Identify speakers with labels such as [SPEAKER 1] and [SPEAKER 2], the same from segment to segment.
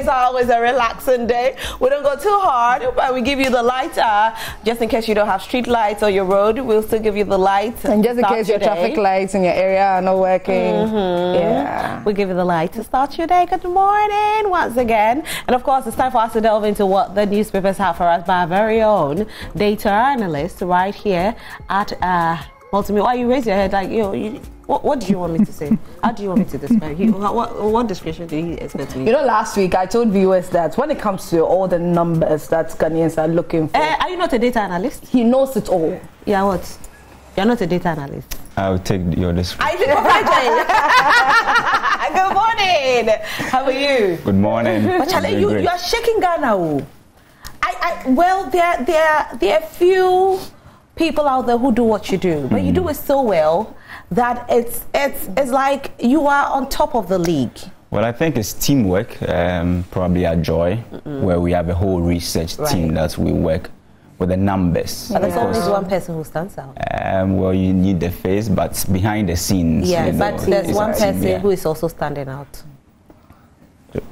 [SPEAKER 1] Fridays are always a relaxing day. We don't go too hard, but we give you the light. Just in case you don't have street lights on your road, we'll still give you the lights.
[SPEAKER 2] And just in case your traffic lights in your area are not working. Yeah.
[SPEAKER 1] We'll give you the light to start your day. Good morning once again. And of course, it's time for us to delve into what the newspapers have for us by our very own data analyst right here at Multimedia. Why you raise your head like, what do you want me to say? How do you want me to describe you? What description do you expect me?
[SPEAKER 2] You know, last week I told viewers that when it comes to all the numbers that Ghanaians are looking for.
[SPEAKER 1] Are you not a data analyst?
[SPEAKER 2] He knows it all.
[SPEAKER 1] Yeah, what? You're not a data analyst.
[SPEAKER 3] I'll take your description.
[SPEAKER 1] Good morning. How are you?
[SPEAKER 3] Good morning.
[SPEAKER 1] But Charlie, you are shaking Ghana. Well, there are few people out there who do what you do, but you do it so well that it's like you are on top of the league.
[SPEAKER 3] Well, I think it's teamwork, probably at Joy, where we have a whole research team that we work with the numbers.
[SPEAKER 1] But there's always one person who stands out.
[SPEAKER 3] Well, you need the face, but behind the scenes.
[SPEAKER 1] Yeah, but there's one person who is also standing out.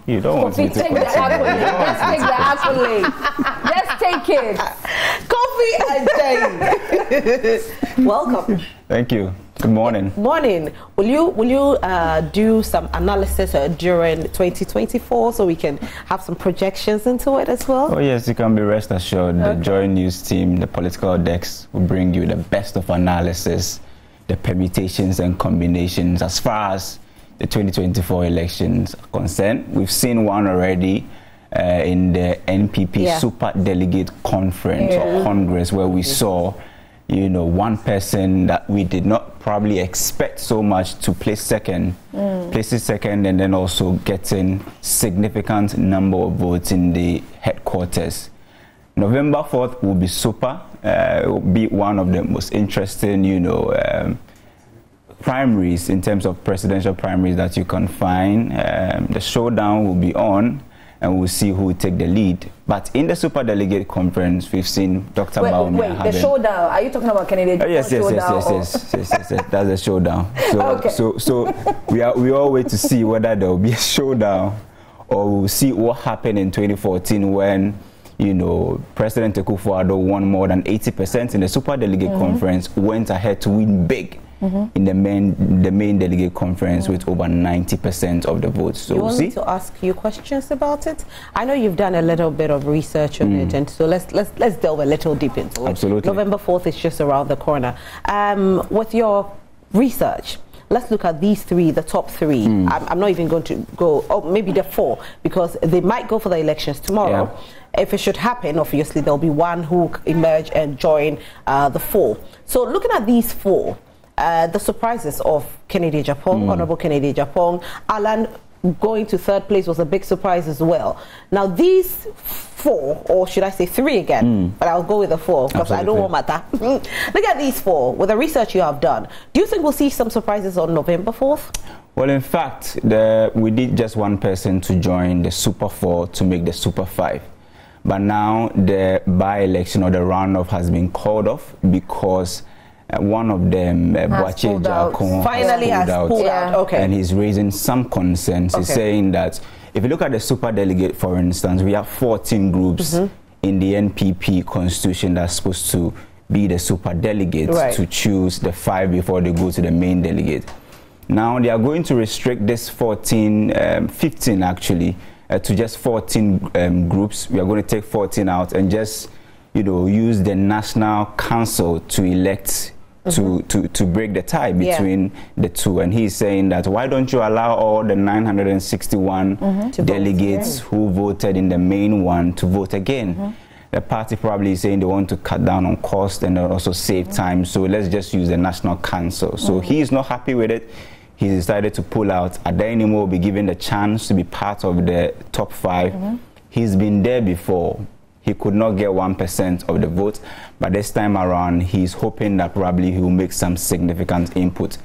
[SPEAKER 3] You don't want to
[SPEAKER 2] take the accolade. Just take the accolade. Just take it.
[SPEAKER 1] Coffee and Jane. Welcome.
[SPEAKER 3] Thank you. Good morning.
[SPEAKER 1] Morning. Will you do some analysis during 2024 so we can have some projections into it as well?
[SPEAKER 3] Oh yes, you can be rest assured. The Joy News team, the political decks, will bring you the best of analysis, the permutations and combinations as far as the 2024 elections are concerned. We've seen one already in the NPP Super Delegate Conference or Congress, where we saw, one person that we did not probably expect so much to place second, places second, and then also getting significant number of votes in the headquarters. November 4th will be super. It will be one of the most interesting, primaries in terms of presidential primaries that you can find. The showdown will be on, and we'll see who will take the lead. But in the Super Delegate Conference, we've seen Dr. Baumia.
[SPEAKER 2] Wait, the showdown. Are you talking about Kennedy?
[SPEAKER 3] Yes. That's the showdown. So we all wait to see whether there will be a showdown, or we'll see what happened in 2014 when President Akufo-Addo won more than 80% in the Super Delegate Conference, went ahead to win big in the main delegate conference with over 90% of the votes. So
[SPEAKER 1] you want me to ask you questions about it? I know you've done a little bit of research on it, and so let's delve a little deep into it.
[SPEAKER 3] Absolutely.
[SPEAKER 1] November 4th is just around the corner. With your research, let's look at these three, the top three. I'm not even going to go, maybe the four, because they might go for the elections tomorrow. Yeah. If it should happen, obviously there'll be one who emerge and join the four. So looking at these four, the surprises of Kennedy Agyapong, Honorable Kennedy Agyapong, Alan going to third place was a big surprise as well. Now these four, or should I say three again, but I'll go with the four because I don't want matter. Look at these four, with the research you have done. Do you think we'll see some surprises on November 4th?
[SPEAKER 3] Well, in fact, we did just one person to join the Super 4 to make the Super 5. But now the by-election or the runoff has been called off because one of them, Asieduwaa,
[SPEAKER 1] finally has pulled out. Okay.
[SPEAKER 3] And he's raising some concerns. He's saying that if you look at the super delegate, for instance, we have 14 groups in the NPP constitution that's supposed to be the super delegates to choose the 5 before they go to the main delegate. Now they are going to restrict this 15 actually, to just 14 groups. We are going to take 14 out and just, use the National Council to elect to break the tie between the two. And he's saying that why don't you allow all the 961 delegates who voted in the main one to vote again? The party probably is saying they want to cut down on cost and also save time, so let's just use the National Council. So he's not happy with it. He decided to pull out. Adenimo will be given the chance to be part of the top 5. He's been there before. He could not get 1% of the vote, but this time around, he's hoping that probably he will make some significant input.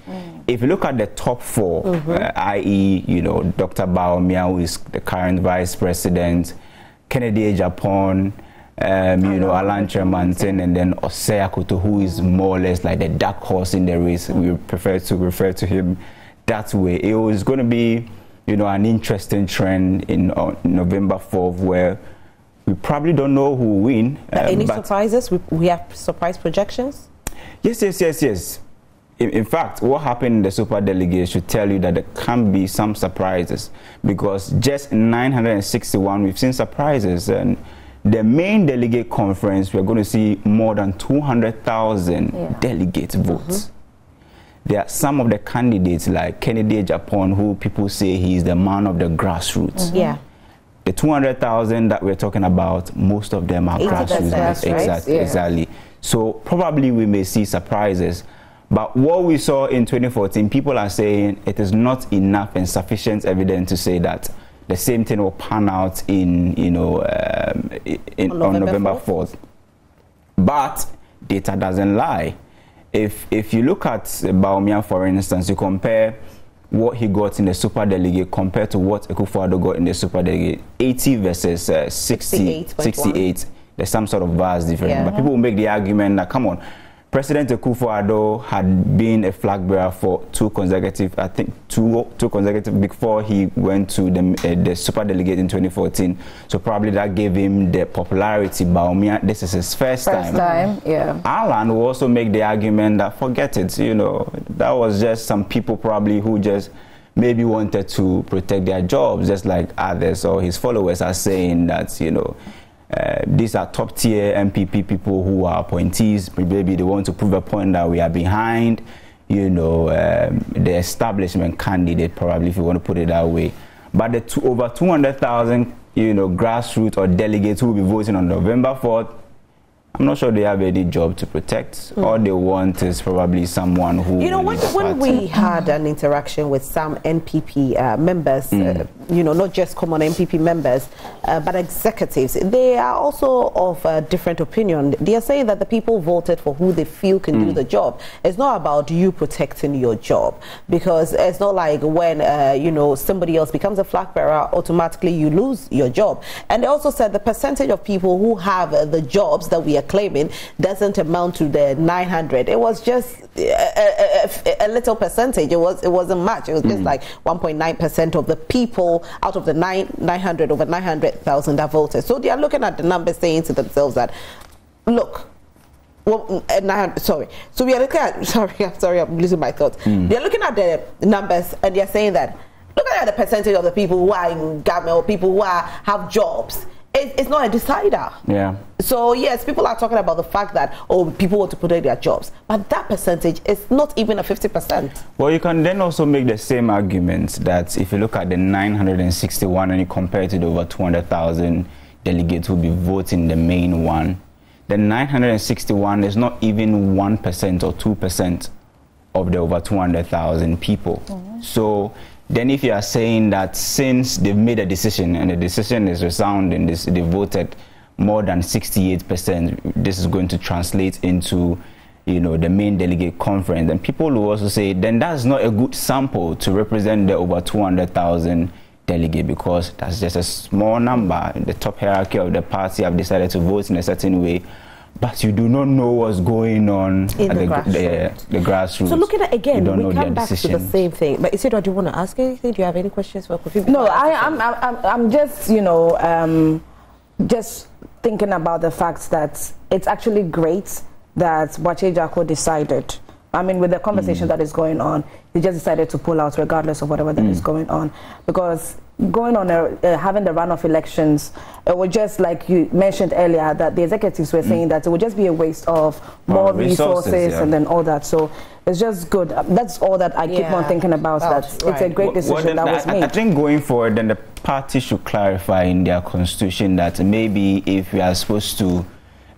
[SPEAKER 3] If you look at the top 4, i.e., Dr. Baumia, who is the current vice president, Kennedy Agyapong, Alan Tremantin, and then Osei Akoto, who is more or less like the dark horse in the race. We prefer to refer to him that way. It was going to be you know, an interesting trend in November 4th, where we probably don't know who will win.
[SPEAKER 1] Any surprises? We have surprise projections?
[SPEAKER 3] Yes. In fact, what happened in the super delegate should tell you that there can be some surprises, because just 961, we've seen surprises. And the main delegate conference, we're going to see more than 200,000 delegates vote. There are some of the candidates like Kennedy Japan, who people say he's the man of the grassroots.
[SPEAKER 1] Yeah.
[SPEAKER 3] The 200,000 that we're talking about, most of them are grassroots. Exactly. So probably we may see surprises. But what we saw in 2014, people are saying it is not enough and sufficient evidence to say that the same thing will pan out in, you know, on November 4th. But data doesn't lie. If you look at Bawumia, for instance, you compare what he got in the super delegate compared to what Akufo-Addo got in the super delegate, 80 versus 68. There's some sort of vast difference. But people will make the argument that, come on, President Akufo-Addo had been a flag bearer for two consecutive before he went to the super delegate in 2014. So probably that gave him the popularity. Bawumia, this is his first time. Alan will also make the argument that forget it, you know, that was just some people probably who just maybe wanted to protect their jobs, just like others or his followers are saying that, you know, these are top tier NPP people who are appointees. Maybe they want to prove a point that we are behind, you know, the establishment candidate, probably, if you want to put it that way. But the over 200,000, you know, grassroots or delegates who will be voting on November 4th, I'm not sure they have any job to protect. All they want is probably someone who...
[SPEAKER 1] You know, when we had an interaction with some NPP members, you know, not just common NPP members, but executives, they are also of a different opinion. They are saying that the people voted for who they feel can do the job. It's not about you protecting your job, because it's not like when, you know, somebody else becomes a flag bearer, automatically you lose your job. And they also said the percentage of people who have the jobs that we are claiming doesn't amount to the 900. It was just a little percentage. It wasn't much. It was just like 1.9% of the people out of the 900 over 900,000 that voted. So they are looking at the numbers, saying to themselves that, look, well, sorry. So we are looking at, sorry, I'm losing my thoughts. They're looking at the numbers and they're saying that, look at the percentage of the people who are in government or people who have jobs. It's not a decider.
[SPEAKER 3] Yeah.
[SPEAKER 1] So yes, people are talking about the fact that, oh, people want to protect their jobs, but that percentage is not even a 50%.
[SPEAKER 3] Well, you can then also make the same argument that if you look at the 961 and you compare it to the over 200,000 delegates who will be voting the main one, the 961 is not even 1% or 2% of the over 200,000 people. So then if you are saying that since they've made a decision and the decision is resounding, they voted more than 68%, this is going to translate into, you know, the main delegate conference, and people will also say then that's not a good sample to represent the over 200,000 delegate, because that's just a small number. The top hierarchy of the party have decided to vote in a certain way, but you do not know what's going on
[SPEAKER 1] in
[SPEAKER 3] at
[SPEAKER 1] the
[SPEAKER 3] grassroots.
[SPEAKER 1] So looking at, again, we come back
[SPEAKER 3] decisions.
[SPEAKER 1] to the same thing. But Asieduwaa, do you want to ask anything? Do you have any questions for Kofi?
[SPEAKER 2] No, I'm just, you know, just thinking about the fact that it's actually great that Boakye Jarko decided. I mean, with the conversation that is going on, he just decided to pull out regardless of whatever that is going on. Because going on having the runoff elections, it was just like you mentioned earlier that the executives were saying that it would just be a waste of more resources and then all that. So it's just good. That's all that I keep on thinking about. It's a great decision that was made.
[SPEAKER 3] I think going forward, then the party should clarify in their constitution that maybe if we are supposed to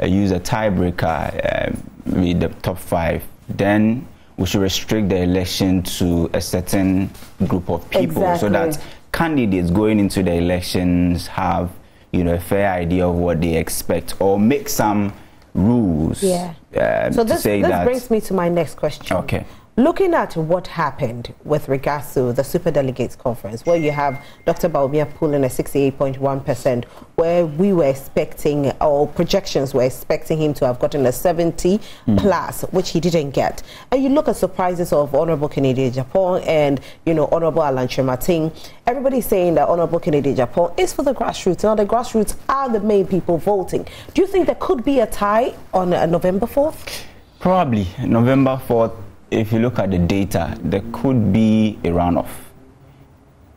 [SPEAKER 3] use a tiebreaker with the top 5, then we should restrict the election to a certain group of people, so that candidates going into the elections have, you know, a fair idea of what they expect, or make some rules.
[SPEAKER 1] So this brings me to my next question.
[SPEAKER 3] Okay.
[SPEAKER 1] looking at what happened with regards to the Super Delegates Conference, where you have Dr. Bawumia pulling a 68.1%, where we were expecting, or projections were expecting him to have gotten a 70 plus, which he didn't get. And you look at surprises of Honorable Kennedy Japan and, you know, Honorable Alan Chemating. Everybody's saying that Honorable Kennedy Japan is for the grassroots. Now, the grassroots are the main people voting. Do you think there could be a tie on November 4th?
[SPEAKER 3] Probably. November 4th. If you look at the data, there could be a runoff.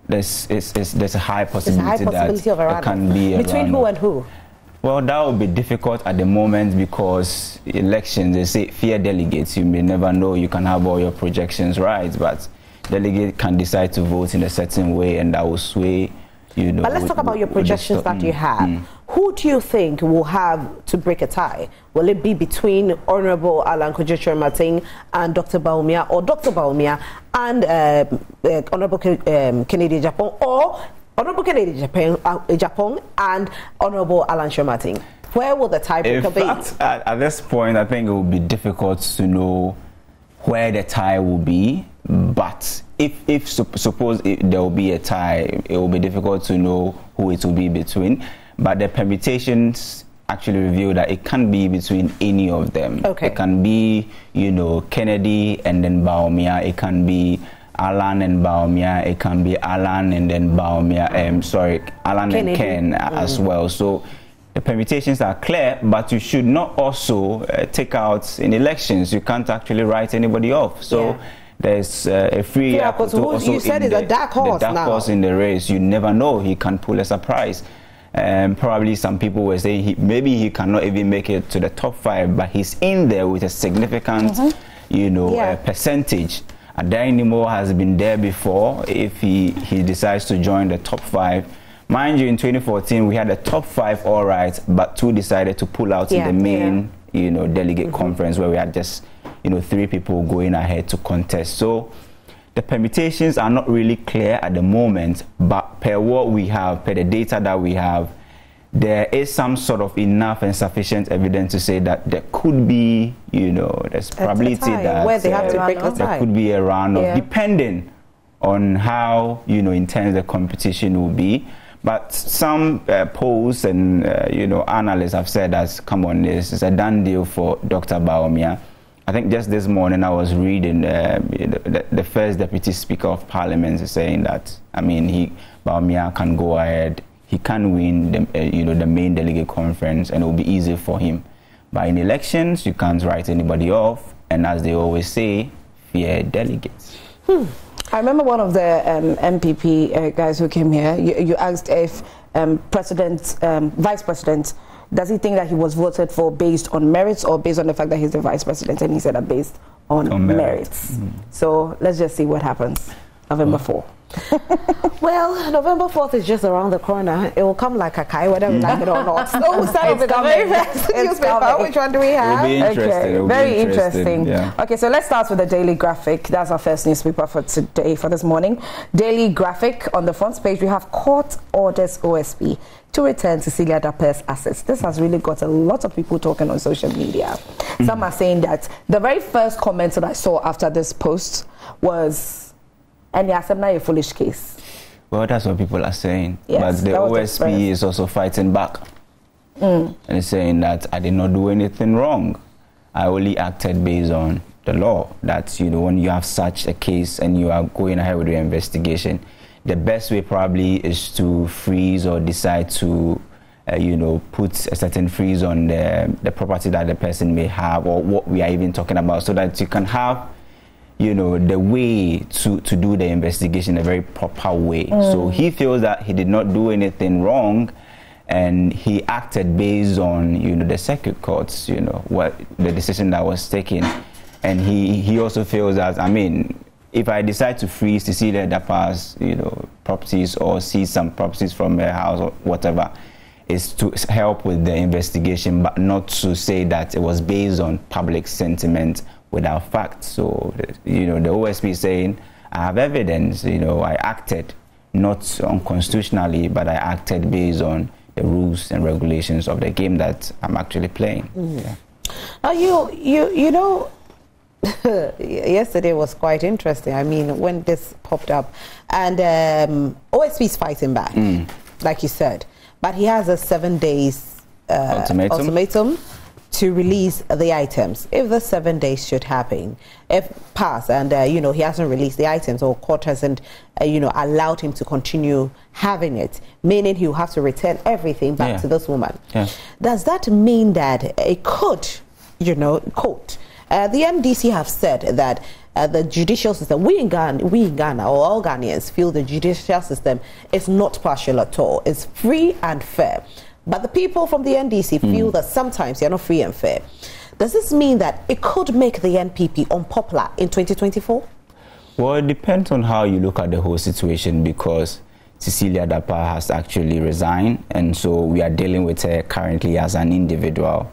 [SPEAKER 3] There's a high possibility, that
[SPEAKER 1] of a runoff.
[SPEAKER 3] There can be a
[SPEAKER 1] between
[SPEAKER 3] runoff.
[SPEAKER 1] Who and who?
[SPEAKER 3] Well, that would be difficult at the moment because elections, they say fear delegates. You may never know. You can have all your projections right, but delegate can decide to vote in a certain way, and that will sway. You know,
[SPEAKER 1] but let's talk about your projections that you have. Who do you think will have to break a tie? Will it be between Honorable Alan Chemating and Dr. Bawumia, or Dr. Bawumia and Honorable Kennedy Japan, or Honorable Kennedy Japan and Honorable Alan Chemating? Where will the tiebreaker be?
[SPEAKER 3] In fact, at this point, I think it will be difficult to know where the tie will be. But if suppose there will be a tie, it will be difficult to know who it will be between. But the permutations actually reveal that it can be between any of them.
[SPEAKER 1] Okay.
[SPEAKER 3] It can be, you know, Kennedy and then Bawumia. It can be Alan and Bawumia. It can be Alan and then Bawumia. Alan Kennedy. And Ken as well. So the permutations are clear, but you should not also take out in elections. You can't actually write anybody off. So there's a free apple to also
[SPEAKER 1] you said it's a dark horse
[SPEAKER 3] the dark horse in the race. You never know. He can pull a surprise. Probably some people will say maybe he cannot even make it to the top 5, but he's in there with a significant, you know, percentage. Adainimo has been there before. If he decides to join the top 5, mind you, in 2014 we had the top 5 all right, but 2 decided to pull out in the main, you know, delegate conference, where we had just, you know, 3 people going ahead to contest. So the permutations are not really clear at the moment, but per what we have, per the data that we have, there is some sort of enough and sufficient evidence to say that there could be, you know, there's probability that
[SPEAKER 1] where they have to break the tie.
[SPEAKER 3] There could be a runoff, depending on how, you know, intense the competition will be. But some polls and, you know, analysts have said that, come on, this is a done deal for Dr. Bawumia. I think just this morning I was reading the first Deputy Speaker of Parliament is saying that, I mean, Bawumia can go ahead, he can win the, you know, the main delegate conference, and it will be easy for him. But in elections, you can't write anybody off, and as they always say, fear delegates.
[SPEAKER 2] I remember one of the NPP guys who came here, you asked if Vice President, does he think that he was voted for based on merits or based on the fact that he's the Vice President? And he said that based on merits. So let's just see what happens November 4th.
[SPEAKER 1] Well, November 4th is just around the corner. It will come like a kite, whether we like it or not. So we'll start with the very first newspaper. Which one do we have?
[SPEAKER 3] It'll be interesting.
[SPEAKER 2] Okay, very interesting.
[SPEAKER 3] Yeah.
[SPEAKER 2] Okay, so let's start with the Daily Graphic. That's our first newspaper for today, for this morning. Daily Graphic, on the front page, we have court orders OSP to return Cecilia Dape's assets. This has really got a lot of people talking on social media. Some are saying that the very first comment that I saw after this post was, and yeah, a foolish case.
[SPEAKER 3] Well, that's what people are saying.
[SPEAKER 2] Yes,
[SPEAKER 3] but the OSP is also fighting back. And it's saying that I did not do anything wrong. I only acted based on the law. That, you know, when you have such a case and you are going ahead with your investigation, the best way probably is to freeze or decide to, you know, put a certain freeze on the property that the person may have, or what we are even talking about, so that you can have, you know, the way to do the investigation in a very proper way. So he feels that he did not do anything wrong, and he acted based on, you know, the circuit courts, you know, what the decision that was taken. And he also feels that, I mean, if I decide to freeze Cecilia Dape's, you know, properties, or seize some properties from her house or whatever, is to help with the investigation, but not to say that it was based on public sentiment without facts. So, you know, the OSP is saying, I have evidence, you know, I acted not unconstitutionally, but I acted based on the rules and regulations of the game that I'm actually playing.
[SPEAKER 1] Now, you know, Yesterday was quite interesting. I mean, when this popped up, and OSP is fighting back, like you said, but he has a 7 days ultimatum to release the items. If the 7 days should happen, if pass, and you know, he hasn't released the items, or court hasn't you know, allowed him to continue having it, meaning he'll have to return everything back to this woman. Does that mean that it could, you know, quote, the MDC have said that the judicial system, we in Ghana, or all Ghanaians, feel the judicial system is not partial at all. It's free and fair. But the people from the NDC feel that sometimes they're not free and fair. Does this mean that it could make the NPP unpopular in 2024?
[SPEAKER 3] Well, it depends on how you look at the whole situation, because Cecilia Dapa has actually resigned, and so we are dealing with her currently as an individual.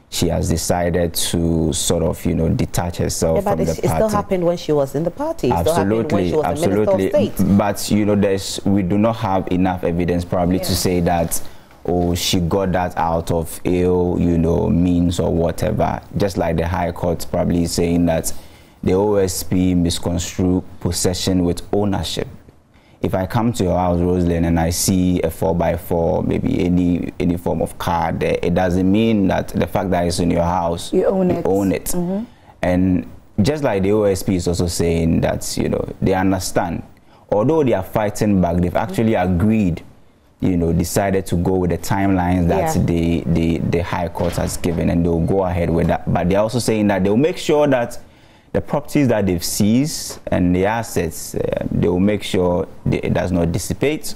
[SPEAKER 3] She has decided to sort of, you know, detach herself from the party. It still
[SPEAKER 1] happened when she was in the party.
[SPEAKER 3] Absolutely, absolutely. But, you know, we do not have enough evidence probably to say that, oh, she got that out of ill, you know, means or whatever. Just like the High Court probably saying that the OSP misconstrued possession with ownership. If I come to your house, Rosalind, and I see a 4x4, maybe any form of car there, it doesn't mean that the fact that it's in your house, you own it. And just like the OSP is also saying that, you know, they understand. Although they are fighting back, they've actually agreed, you know, decided to go with the timelines that the High Court has given, and they'll go ahead with that. But they're also saying that they'll make sure that the properties that they've seized and the assets, they will make sure it does not dissipate,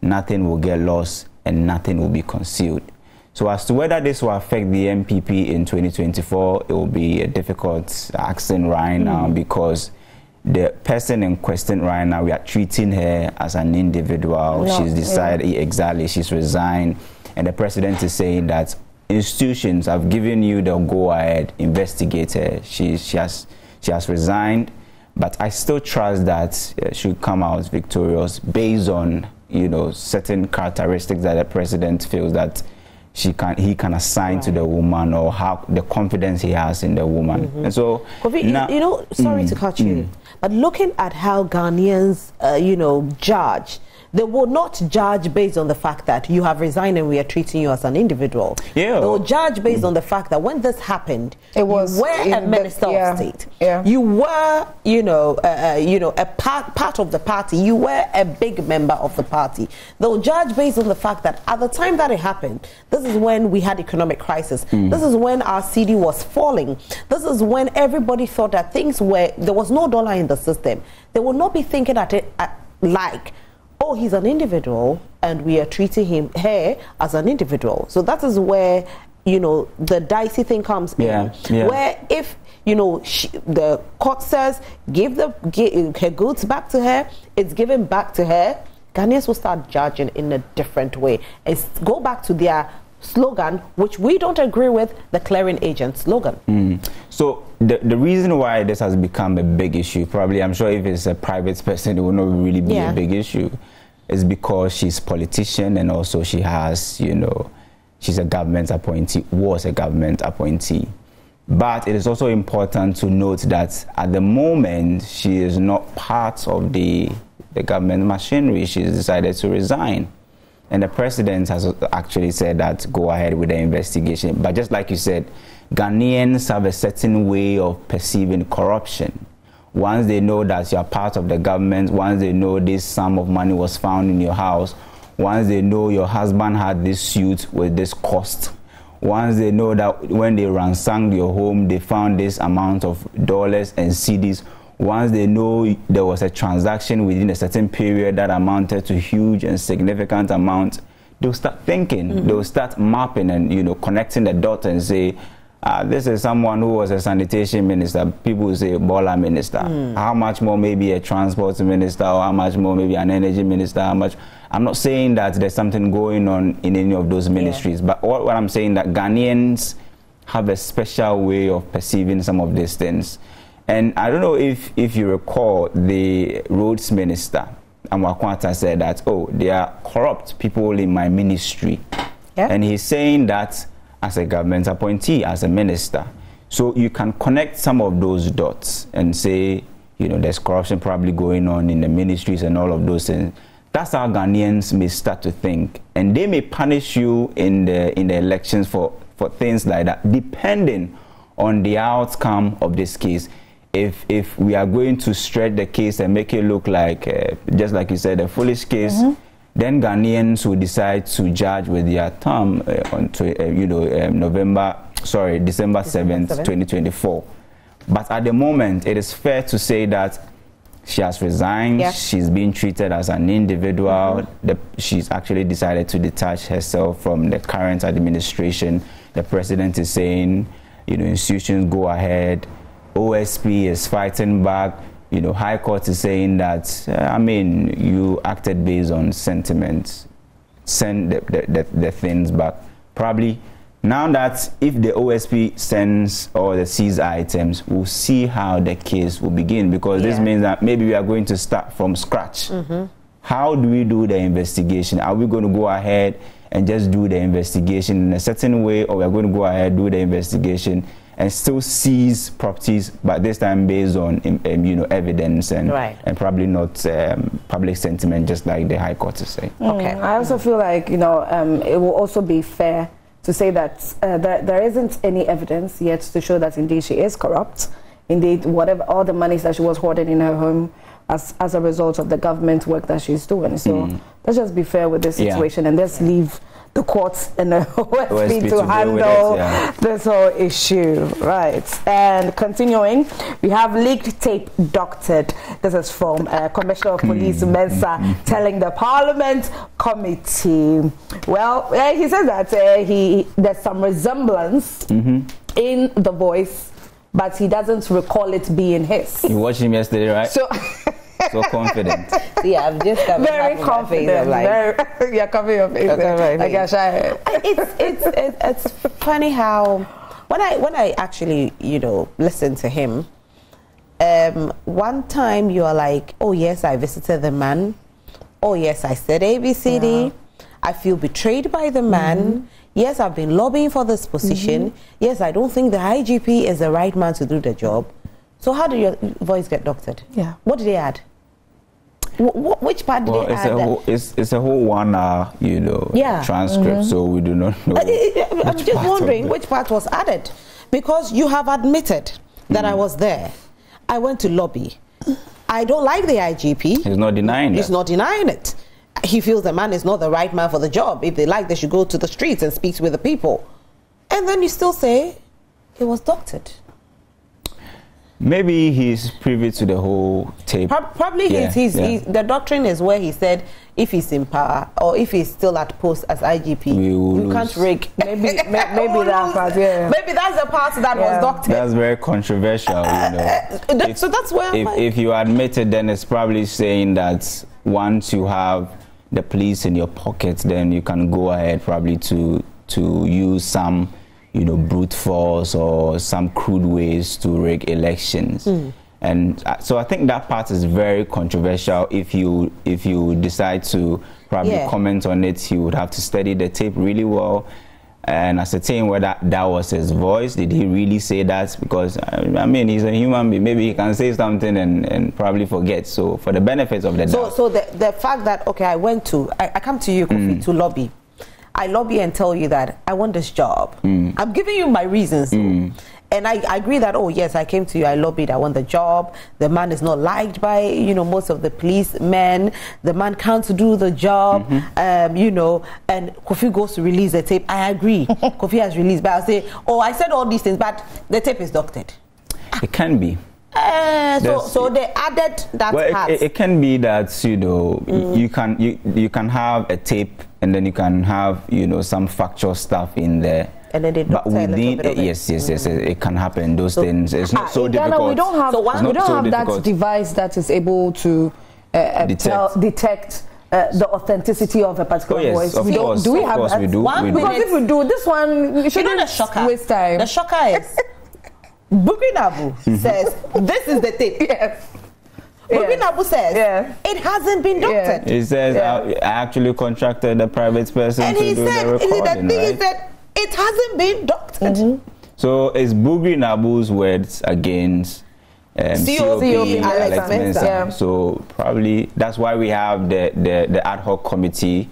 [SPEAKER 3] nothing will get lost, and nothing will be concealed. So as to whether this will affect the NPP in 2024, it will be a difficult action right now, because the person in question right now, we are treating her as an individual. She's decided, exactly, she's resigned, and the president is saying that institutions have given you the go-ahead, investigate her. She has resigned, but I still trust that she'll come out victorious based on, you know, certain characteristics that the president feels that he can assign to the woman, or how the confidence he has in the woman. And so,
[SPEAKER 1] Kofi, you know, sorry to cut you, but looking at how Ghanaians, you know, judge, they will not judge based on the fact that you have resigned and we are treating you as an individual. They will judge based on the fact that when this happened, you were a minister of state. You were, you know, a part of the party. You were a big member of the party. They will judge based on the fact that at the time that it happened, this is when we had economic crisis. This is when our CD was falling. This is when everybody thought that there was no dollar in the system. They will not be thinking at it like, oh, he's an individual and we are treating her as an individual. So that is where, you know, the dicey thing comes in. Where if, you know, the court says, give her goods back to her, it's given back to her, Ghanaians will start judging in a different way. It's go back to their slogan, which we don't agree with, the clearing agent slogan.
[SPEAKER 3] So the reason why this has become a big issue, probably, I'm sure if it's a private person, it will not really be a big issue, is because she's a politician, and also she has, you know, she's a government appointee, was a government appointee. But it is also important to note that at the moment, she is not part of the government machinery. She's decided to resign. And the president has actually said that go ahead with the investigation. But just like you said, Ghanaians have a certain way of perceiving corruption. Once they know that you are part of the government, once they know this sum of money was found in your house, once they know your husband had this suit with this cost, once they know that when they ransacked your home, they found this amount of dollars and cedis, once they know there was a transaction within a certain period that amounted to huge and significant amount, they'll start thinking, they'll start mapping and, you know, connecting the dots and say, this is someone who was a sanitation minister. People will say Bola minister. How much more maybe a transport minister, or how much more maybe an energy minister, how much. I'm not saying that there's something going on in any of those ministries, but what I'm saying that Ghanaians have a special way of perceiving some of these things. And I don't know if you recall, the roads minister, Amwakwata, said that, oh, they are corrupt people in my ministry. And he's saying that as a government appointee, as a minister. So you can connect some of those dots and say, you know, there's corruption probably going on in the ministries and all of those things. That's how Ghanaians may start to think, and they may punish you in the elections for things like that, depending on the outcome of this case. If we are going to stretch the case and make it look like, just like you said, a foolish case, then Ghanaians will decide to judge with their thumb on December 7th, 2024. But at the moment, it is fair to say that she has resigned. Yeah. She's being treated as an individual. She's actually decided to detach herself from the current administration. The president is saying, you know, institutions go ahead. OSP is fighting back. You know, High Court is saying that, I mean, you acted based on sentiments. Send the things back. Probably now that if the OSP sends all the seized items, we'll see how the case will begin, because this means that maybe we are going to start from scratch. How do we do the investigation? Are we going to go ahead and just do the investigation in a certain way, or we are going to go ahead, do the investigation and still seize properties, but this time based on you know, evidence and probably not public sentiment, just like the High Court is saying.
[SPEAKER 2] Okay. I also feel like, you know, it will also be fair to say that there isn't any evidence yet to show that indeed she is corrupt. Indeed, whatever, all the monies that she was hoarding in her home as a result of the government work that she's doing. So let's just be fair with this situation and let's leave the courts and the OSP to handle this whole issue. Right. And continuing, we have leaked tape doctored. This is from Commissioner of Police Mensah telling the Parliament Committee. Well, he says that there's some resemblance in the voice, but he doesn't recall it being his.
[SPEAKER 3] You watched him yesterday, right?
[SPEAKER 2] So
[SPEAKER 3] confident.
[SPEAKER 1] Yeah, I'm just
[SPEAKER 2] very confident. You're covering your face.
[SPEAKER 1] It's funny how when I actually, you know, listen to him. One time you are like, oh yes, I visited the man. Oh yes, I said ABCD. I feel betrayed by the man. Yes, I've been lobbying for this position. Yes, I don't think the IGP is the right man to do the job. So how did your voice get doctored? Yeah. What did they add? Which part did they add?
[SPEAKER 3] It's a whole 1 hour, you know, transcript, so we do not know.
[SPEAKER 1] I'm just wondering which part was added. Because you have admitted that I was there. I went to lobby. I don't like the IGP.
[SPEAKER 3] He's not denying it.
[SPEAKER 1] He's not denying it. He feels the man is not the right man for the job. If they like, they should go to the streets and speak with the people. And then you still say it was doctored.
[SPEAKER 3] Maybe he's privy to the whole tape.
[SPEAKER 1] Probably the doctrine is where he said if he's in power or if he's still at post as IGP, you can't rig.
[SPEAKER 2] Maybe that part,
[SPEAKER 1] Maybe that's the part that was doctored.
[SPEAKER 3] That's very controversial, you know.
[SPEAKER 1] So that's where
[SPEAKER 3] if you admit it, then it's probably saying that once you have the police in your pocket, then you can go ahead probably to use some, you know, brute force or some crude ways to rig elections. And so I think that part is very controversial. If you decide to probably comment on it, you would have to study the tape really well and ascertain whether that was his voice. Did he really say that? Because I mean, he's a human being. Maybe he can say something and probably forget. So for the benefits of the doubt.
[SPEAKER 1] So the fact that, okay, I come to you, Kofi, to lobby. I lobby and tell you that I want this job. I'm giving you my reasons. And I agree that, oh yes, I came to you, I lobbied, I want the job. The man is not liked by, you know, most of the policemen. The man can't do the job, you know, and Kofi goes to release the tape. I agree. Kofi has released, but I'll say, oh, I said all these things, but the tape is doctored.
[SPEAKER 3] It can be.
[SPEAKER 1] So they added that part.
[SPEAKER 3] It can be that, you know, you can have a tape and then you can have, you know, some factual stuff in there.
[SPEAKER 1] And then they
[SPEAKER 3] but within yes, it can happen. Those things. It's not so difficult.
[SPEAKER 2] We don't have that device that is able to detect the authenticity of a particular voice.
[SPEAKER 3] Of course, do we have that? We do.
[SPEAKER 2] Because if we do this one, we shouldn't waste time.
[SPEAKER 1] The shocker is Bukri Nabu says this is the tape. Yes. Bukri Nabu says it hasn't been doctored.
[SPEAKER 3] He says I actually contracted a private person to do the recording.
[SPEAKER 1] He said it hasn't been doctored.
[SPEAKER 3] So it's Bugri Nabu's words against COP Alex Mensah.
[SPEAKER 2] Yeah.
[SPEAKER 3] So probably that's why we have the ad hoc committee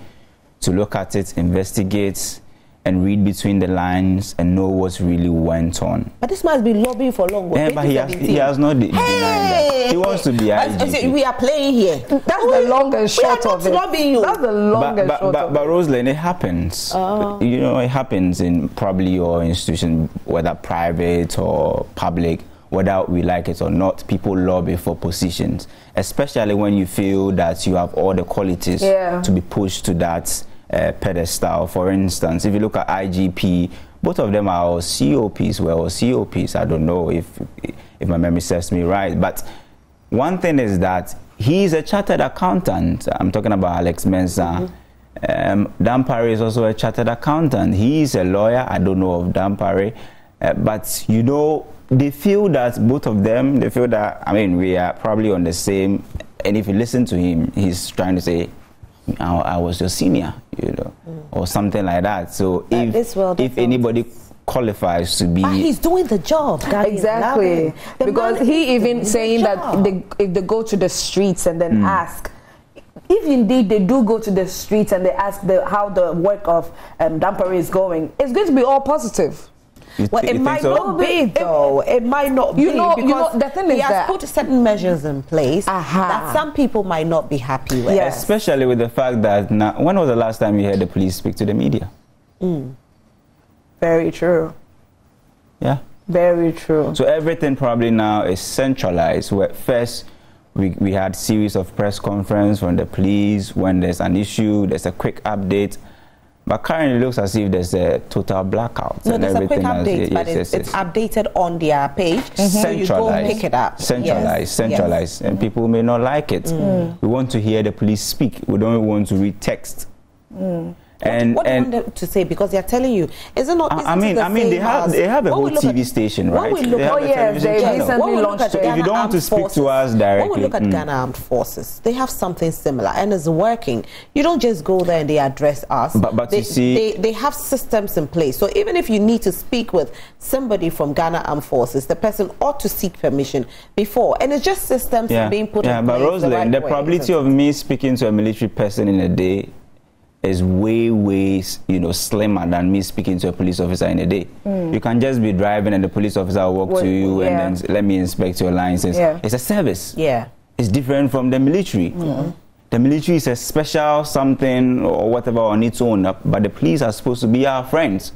[SPEAKER 3] to look at it, investigate, and read between the lines and know what's really went on.
[SPEAKER 1] But this must be lobbying for long.
[SPEAKER 3] Yeah, but he has not denied that. He wants to be IGP.
[SPEAKER 1] We are playing here.
[SPEAKER 2] That's the long and short of it. That's the long and short of it.
[SPEAKER 3] But Rosalind, it happens. You know, it happens in probably your institution, whether private or public, whether we like it or not. People lobby for positions, especially when you feel that you have all the qualities to be pushed to that pedestal. For instance, if you look at IGP, both of them are COPs. Well, COPs, I don't know if my memory serves me right, but one thing is that he's a chartered accountant. I'm talking about Alex Mensah. Dampare is also a chartered accountant. He's a lawyer. I don't know of Dampare, but you know, they feel that both of them, they feel that, I mean, we are probably on the same, and if you listen to him, he's trying to say, I was your senior, you know, or something like that. So if anybody qualifies to be,
[SPEAKER 1] but he's doing the job.
[SPEAKER 2] Exactly, because he even saying that if they go to the streets and then ask, if indeed they do go to the streets and they ask how the work of Dampare is going, it's going to be all positive.
[SPEAKER 1] Well, it might not be, though. It might not be, because
[SPEAKER 2] the thing is
[SPEAKER 1] he has put certain measures in place that some people might not be happy with.
[SPEAKER 2] Yes.
[SPEAKER 3] Especially with the fact that now, when was the last time you heard the police speak to the media?
[SPEAKER 2] Very true.
[SPEAKER 3] Yeah.
[SPEAKER 2] Very true.
[SPEAKER 3] So everything probably now is centralized. Where first we had series of press conference from the police. When there's an issue, there's a quick update. But currently it looks as if there's a total blackout.
[SPEAKER 1] No, there's a quick update, but it's updated on their page. So you go pick it up.
[SPEAKER 3] Centralized. And people may not like it. We want to hear the police speak. We don't want to read text.
[SPEAKER 1] And what do you want them to say? Because they're telling you, is it not?
[SPEAKER 3] I mean, they have a whole TV station, right?
[SPEAKER 2] They recently launched it.
[SPEAKER 3] If you don't want to speak to us directly,
[SPEAKER 1] when we look at Ghana Armed Forces, they have something similar and it's working. You don't just go there and they address us.
[SPEAKER 3] But you see,
[SPEAKER 1] they have systems in place. So even if you need to speak with somebody from Ghana Armed Forces, the person ought to seek permission before. And it's just systems being put in place.
[SPEAKER 3] But Rosalind, the probability of me speaking to a military person in a day is way, you know, slimmer than me speaking to a police officer in a day. You can just be driving and the police officer will walk to you and then let me inspect your license. It's a service. It's different from the military. The military is a special something or whatever on its own, but the police are supposed to be our friends.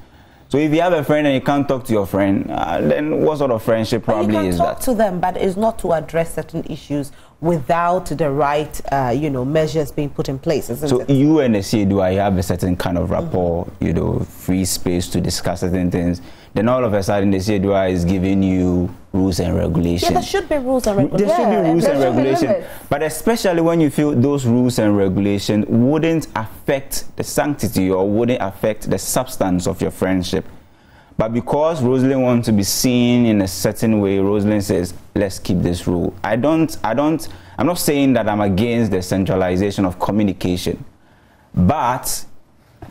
[SPEAKER 3] So if you have a friend and you can't talk to your friend, then what sort of friendship probably is that?
[SPEAKER 1] You can talk to them, but it's not to address certain issues without the right, you know, measures being put in place, isn't it?
[SPEAKER 3] So you and Asieduwaa, you have a certain kind of rapport, you know, free space to discuss certain things. Then all of a sudden, Asieduwaa is giving you rules and regulations.
[SPEAKER 1] Yeah, there should be rules and regulations.
[SPEAKER 3] There should be rules and regulations. But especially when you feel those rules and regulations wouldn't affect the sanctity or wouldn't affect the substance of your friendship. But because Rosalind wants to be seen in a certain way, Rosalind says, let's keep this rule. I'm not saying that I'm against the centralization of communication, but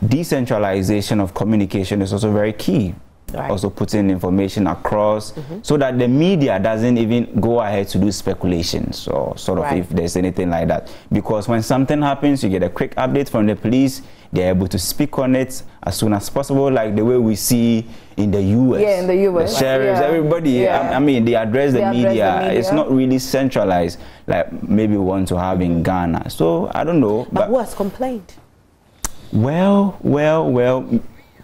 [SPEAKER 3] decentralization of communication is also very key. Also putting information across so that the media doesn't even go ahead to do speculations or sort of if there's anything like that. Because when something happens, you get a quick update from the police. They're able to speak on it as soon as possible, like the way we see in the US.
[SPEAKER 2] Yeah, in the US.
[SPEAKER 3] The sheriffs, everybody. I mean, they address the media. It's not really centralized like maybe we want to have in Ghana. So, I don't know.
[SPEAKER 1] But who has complained?
[SPEAKER 3] Well,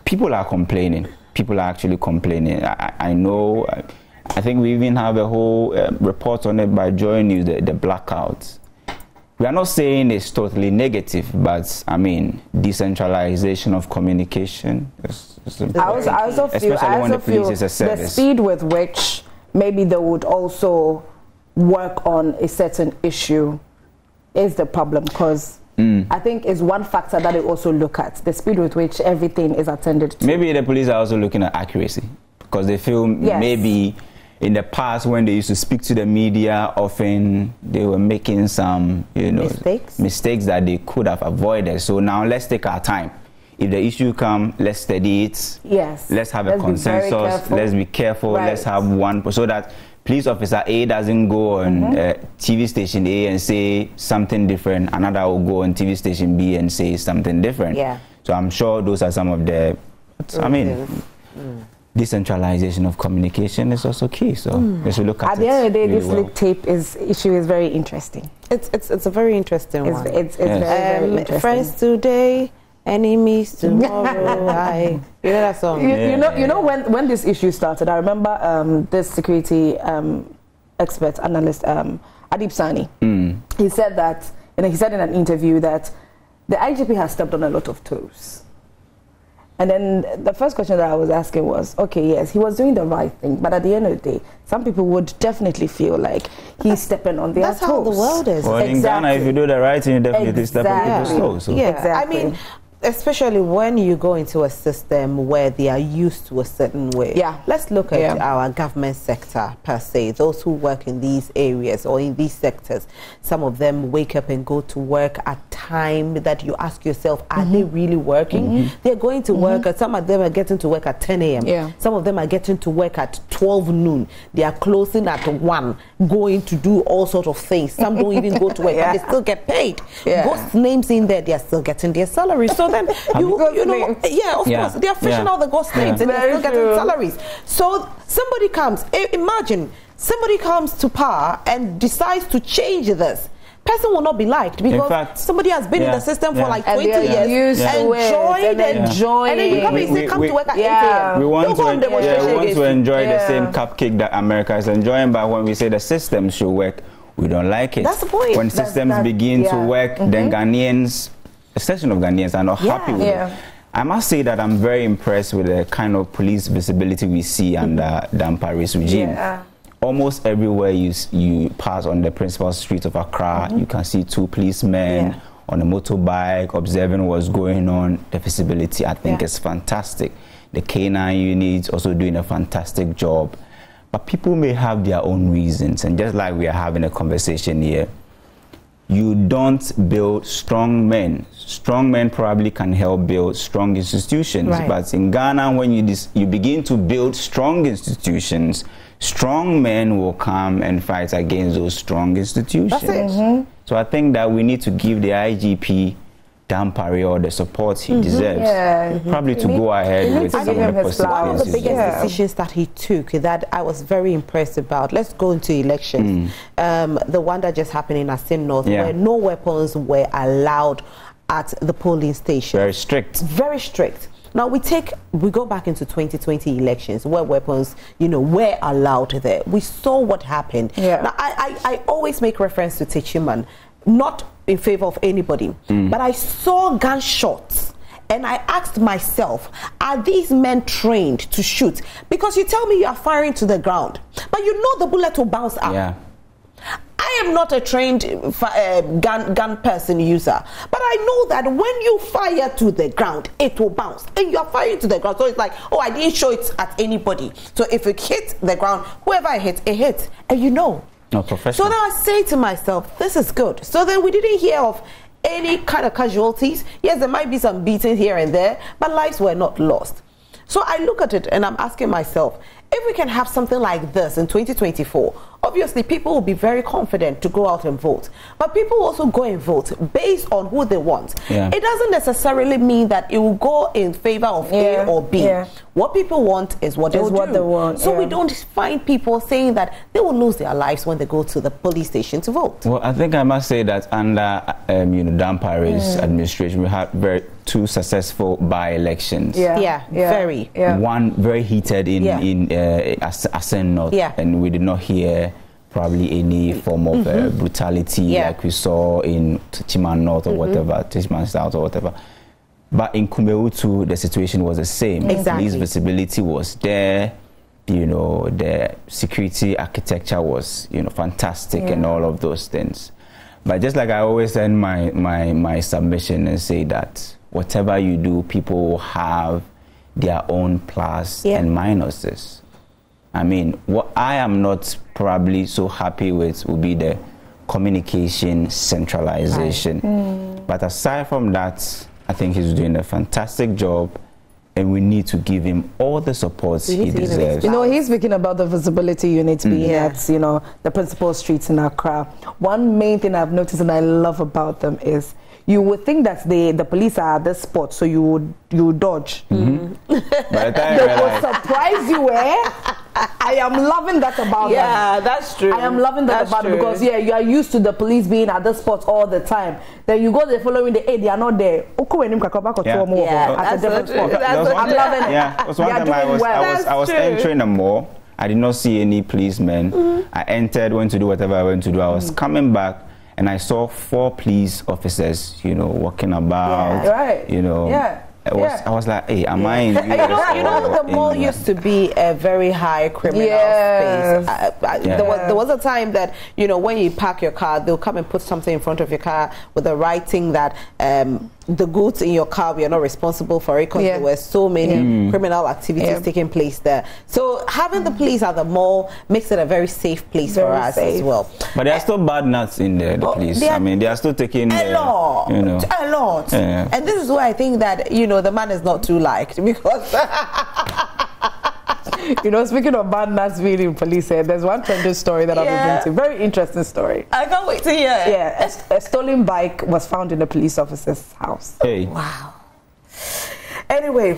[SPEAKER 3] people are complaining. People are actually complaining. I know. I think we even have a whole report on it by Joy News, the blackouts. We are not saying it's totally negative, but I mean, decentralization of communication is
[SPEAKER 2] I also feel the speed with which maybe they would also work on a certain issue is the problem, because I think is one factor that they also look at, the speed with which everything is attended to.
[SPEAKER 3] Maybe the police are also looking at accuracy, because they feel maybe in the past when they used to speak to the media, often they were making some, you know, mistakes that they could have avoided. So now let's take our time. if the issue comes, let's study it.
[SPEAKER 2] Yes.
[SPEAKER 3] Let's have a consensus. Let's be careful.
[SPEAKER 2] Right.
[SPEAKER 3] Let's have one, so that police officer A doesn't go on TV station A and say something different. Another will go on TV station B and say something different.
[SPEAKER 1] Yeah.
[SPEAKER 3] So I'm sure those are some of the, I mean, decentralization of communication is also key. So let's look at it.
[SPEAKER 2] At the end of the day,
[SPEAKER 3] really
[SPEAKER 2] this leak tape issue is very interesting.
[SPEAKER 1] It's a very interesting one.
[SPEAKER 2] It's very interesting.
[SPEAKER 1] Friends today, enemies tomorrow. You know that song?
[SPEAKER 2] You know when this issue started, I remember this security expert analyst Adibsani. He said that, he said in an interview that the IGP has stepped on a lot of toes. And then the first question that I was asking was, okay, yes, he was doing the right thing, but at the end of the day, some people would definitely feel like he's stepping on their toes.
[SPEAKER 1] That's how the world is.
[SPEAKER 3] Well, in Ghana, if you do the right thing, you definitely step on people's toes. So.
[SPEAKER 1] Yeah,
[SPEAKER 2] exactly.
[SPEAKER 1] I mean, especially when you go into a system where they are used to a certain way.
[SPEAKER 2] Yeah.
[SPEAKER 1] Let's look at our government sector per se, those who work in these areas or in these sectors. Some of them wake up and go to work at time that you ask yourself, are they really working? They're going to work, some of them are getting to work at 10 a.m.
[SPEAKER 2] Yeah.
[SPEAKER 1] Some of them are getting to work at 12 noon. They are closing at 1, going to do all sorts of things. Some don't even go to work, but they still get paid. Ghost names in there, they are still getting their salary. So then, you know, of course, they are fishing out the ghost names and they're still getting salaries. So somebody comes, imagine, somebody comes to power and decides to change this. Person will not be liked because somebody has been in the system for like 20 years, enjoyed, and then you come and say, come to work at 8 a.m.
[SPEAKER 3] We want to enjoy the same cupcake that America is enjoying, but when we say the system should work, we don't like it.
[SPEAKER 1] That's the point.
[SPEAKER 3] When systems begin to work, then Ghanaians, a section of Ghanaians are not happy with it. I must say that I'm very impressed with the kind of police visibility we see under Dampare's regime. Almost everywhere you pass on the principal street of Accra, you can see 2 policemen on a motorbike observing what's going on. The visibility, I think, is fantastic. The K9 units also doing a fantastic job. But people may have their own reasons, and just like we are having a conversation here, you don't build strong men. Strong men probably can help build strong institutions. But in Ghana, when you begin to build strong institutions, strong men will come and fight against those strong institutions.
[SPEAKER 1] That's it.
[SPEAKER 3] So I think that we need to give the IGP Dampare all the support he deserves. Probably to go ahead with some of the possibilities.
[SPEAKER 1] One of the biggest decisions that he took that I was very impressed about, let's go into elections. The one that just happened in Asim North, where no weapons were allowed at the polling station.
[SPEAKER 3] Very strict.
[SPEAKER 1] Very strict. Now we go back into 2020 elections where weapons, were allowed there. We saw what happened. Now I always make reference to Techiman, not in favor of anybody, but I saw gunshots and I asked myself, are these men trained to shoot? Because you tell me you are firing to the ground, but you know the bullet will bounce up. I am not a trained gun person user, but I know that when you fire to the ground, it will bounce, and you are firing to the ground. So it's like, oh, I didn't show it at anybody. So if it hits the ground, whoever I hit, it hits, and
[SPEAKER 3] Not professional.
[SPEAKER 1] So now I say to myself, this is good. So then we didn't hear of any kind of casualties. Yes, there might be some beatings here and there, but lives were not lost. So I look at it and I'm asking myself, if we can have something like this in 2024, obviously people will be very confident to go out and vote. But people also go and vote based on who they want. It doesn't necessarily mean that it will go in favor of A or B. What people want is what they want. So we don't find people saying that they will lose their lives when they go to the police station to vote.
[SPEAKER 3] Well, I think I must say that under Dampare's administration, we had 2 successful by-elections.
[SPEAKER 1] Very.
[SPEAKER 3] One very heated in Ascent North, and we did not hear probably any form of brutality like we saw in Timan North or whatever, Timan South or whatever. But in Kumeutu, the situation was the same. Police visibility was there. The security architecture was, fantastic and all of those things. But just like I always end my submission and say that whatever you do, people will have their own plus and minuses. I mean, what I am not probably so happy with will be the communication centralization. But aside from that, I think he's doing a fantastic job, and we need to give him all the support he deserves.
[SPEAKER 2] You know, he's speaking about the visibility unit being at, you know, the principal streets in Accra. One main thing I've noticed and I love about them is you would think that the police are at this spot, so you would dodge.
[SPEAKER 3] By the time
[SPEAKER 2] they will surprise you, I am loving that about them.
[SPEAKER 1] Yeah, that's true.
[SPEAKER 2] I am loving that about them because you are used to the police being at the spot all the time. Then you go the following day, they are not there. At a different spot. I'm loving it.
[SPEAKER 3] Yeah, it was one time I was entering a mall. I did not see any policemen. I entered, went to do whatever I went to do. I was coming back, and I saw 4 police officers, you know, walking about, you know. I was like, hey, am I in
[SPEAKER 1] you know, the mall used to be a very high criminal space. There was a time that, you know, when you park your car, they'll come and put something in front of your car with the writing that the goods in your car, we are not responsible for it because there were so many criminal activities taking place there. So having the police at the mall makes it a very safe place for us as well.
[SPEAKER 3] But there are still bad nuts in there, the police. I mean, they are still taking
[SPEAKER 1] a lot.
[SPEAKER 3] You know.
[SPEAKER 1] A lot. And this is why I think that, you know, the man is not too liked because
[SPEAKER 2] you know, speaking of bad nuts being in police, there's one trending story that I've been to. Very interesting story.
[SPEAKER 1] I can't wait to hear it.
[SPEAKER 2] Yeah, a stolen bike was found in a police officer's house.
[SPEAKER 3] Hey.
[SPEAKER 1] Wow. Anyway,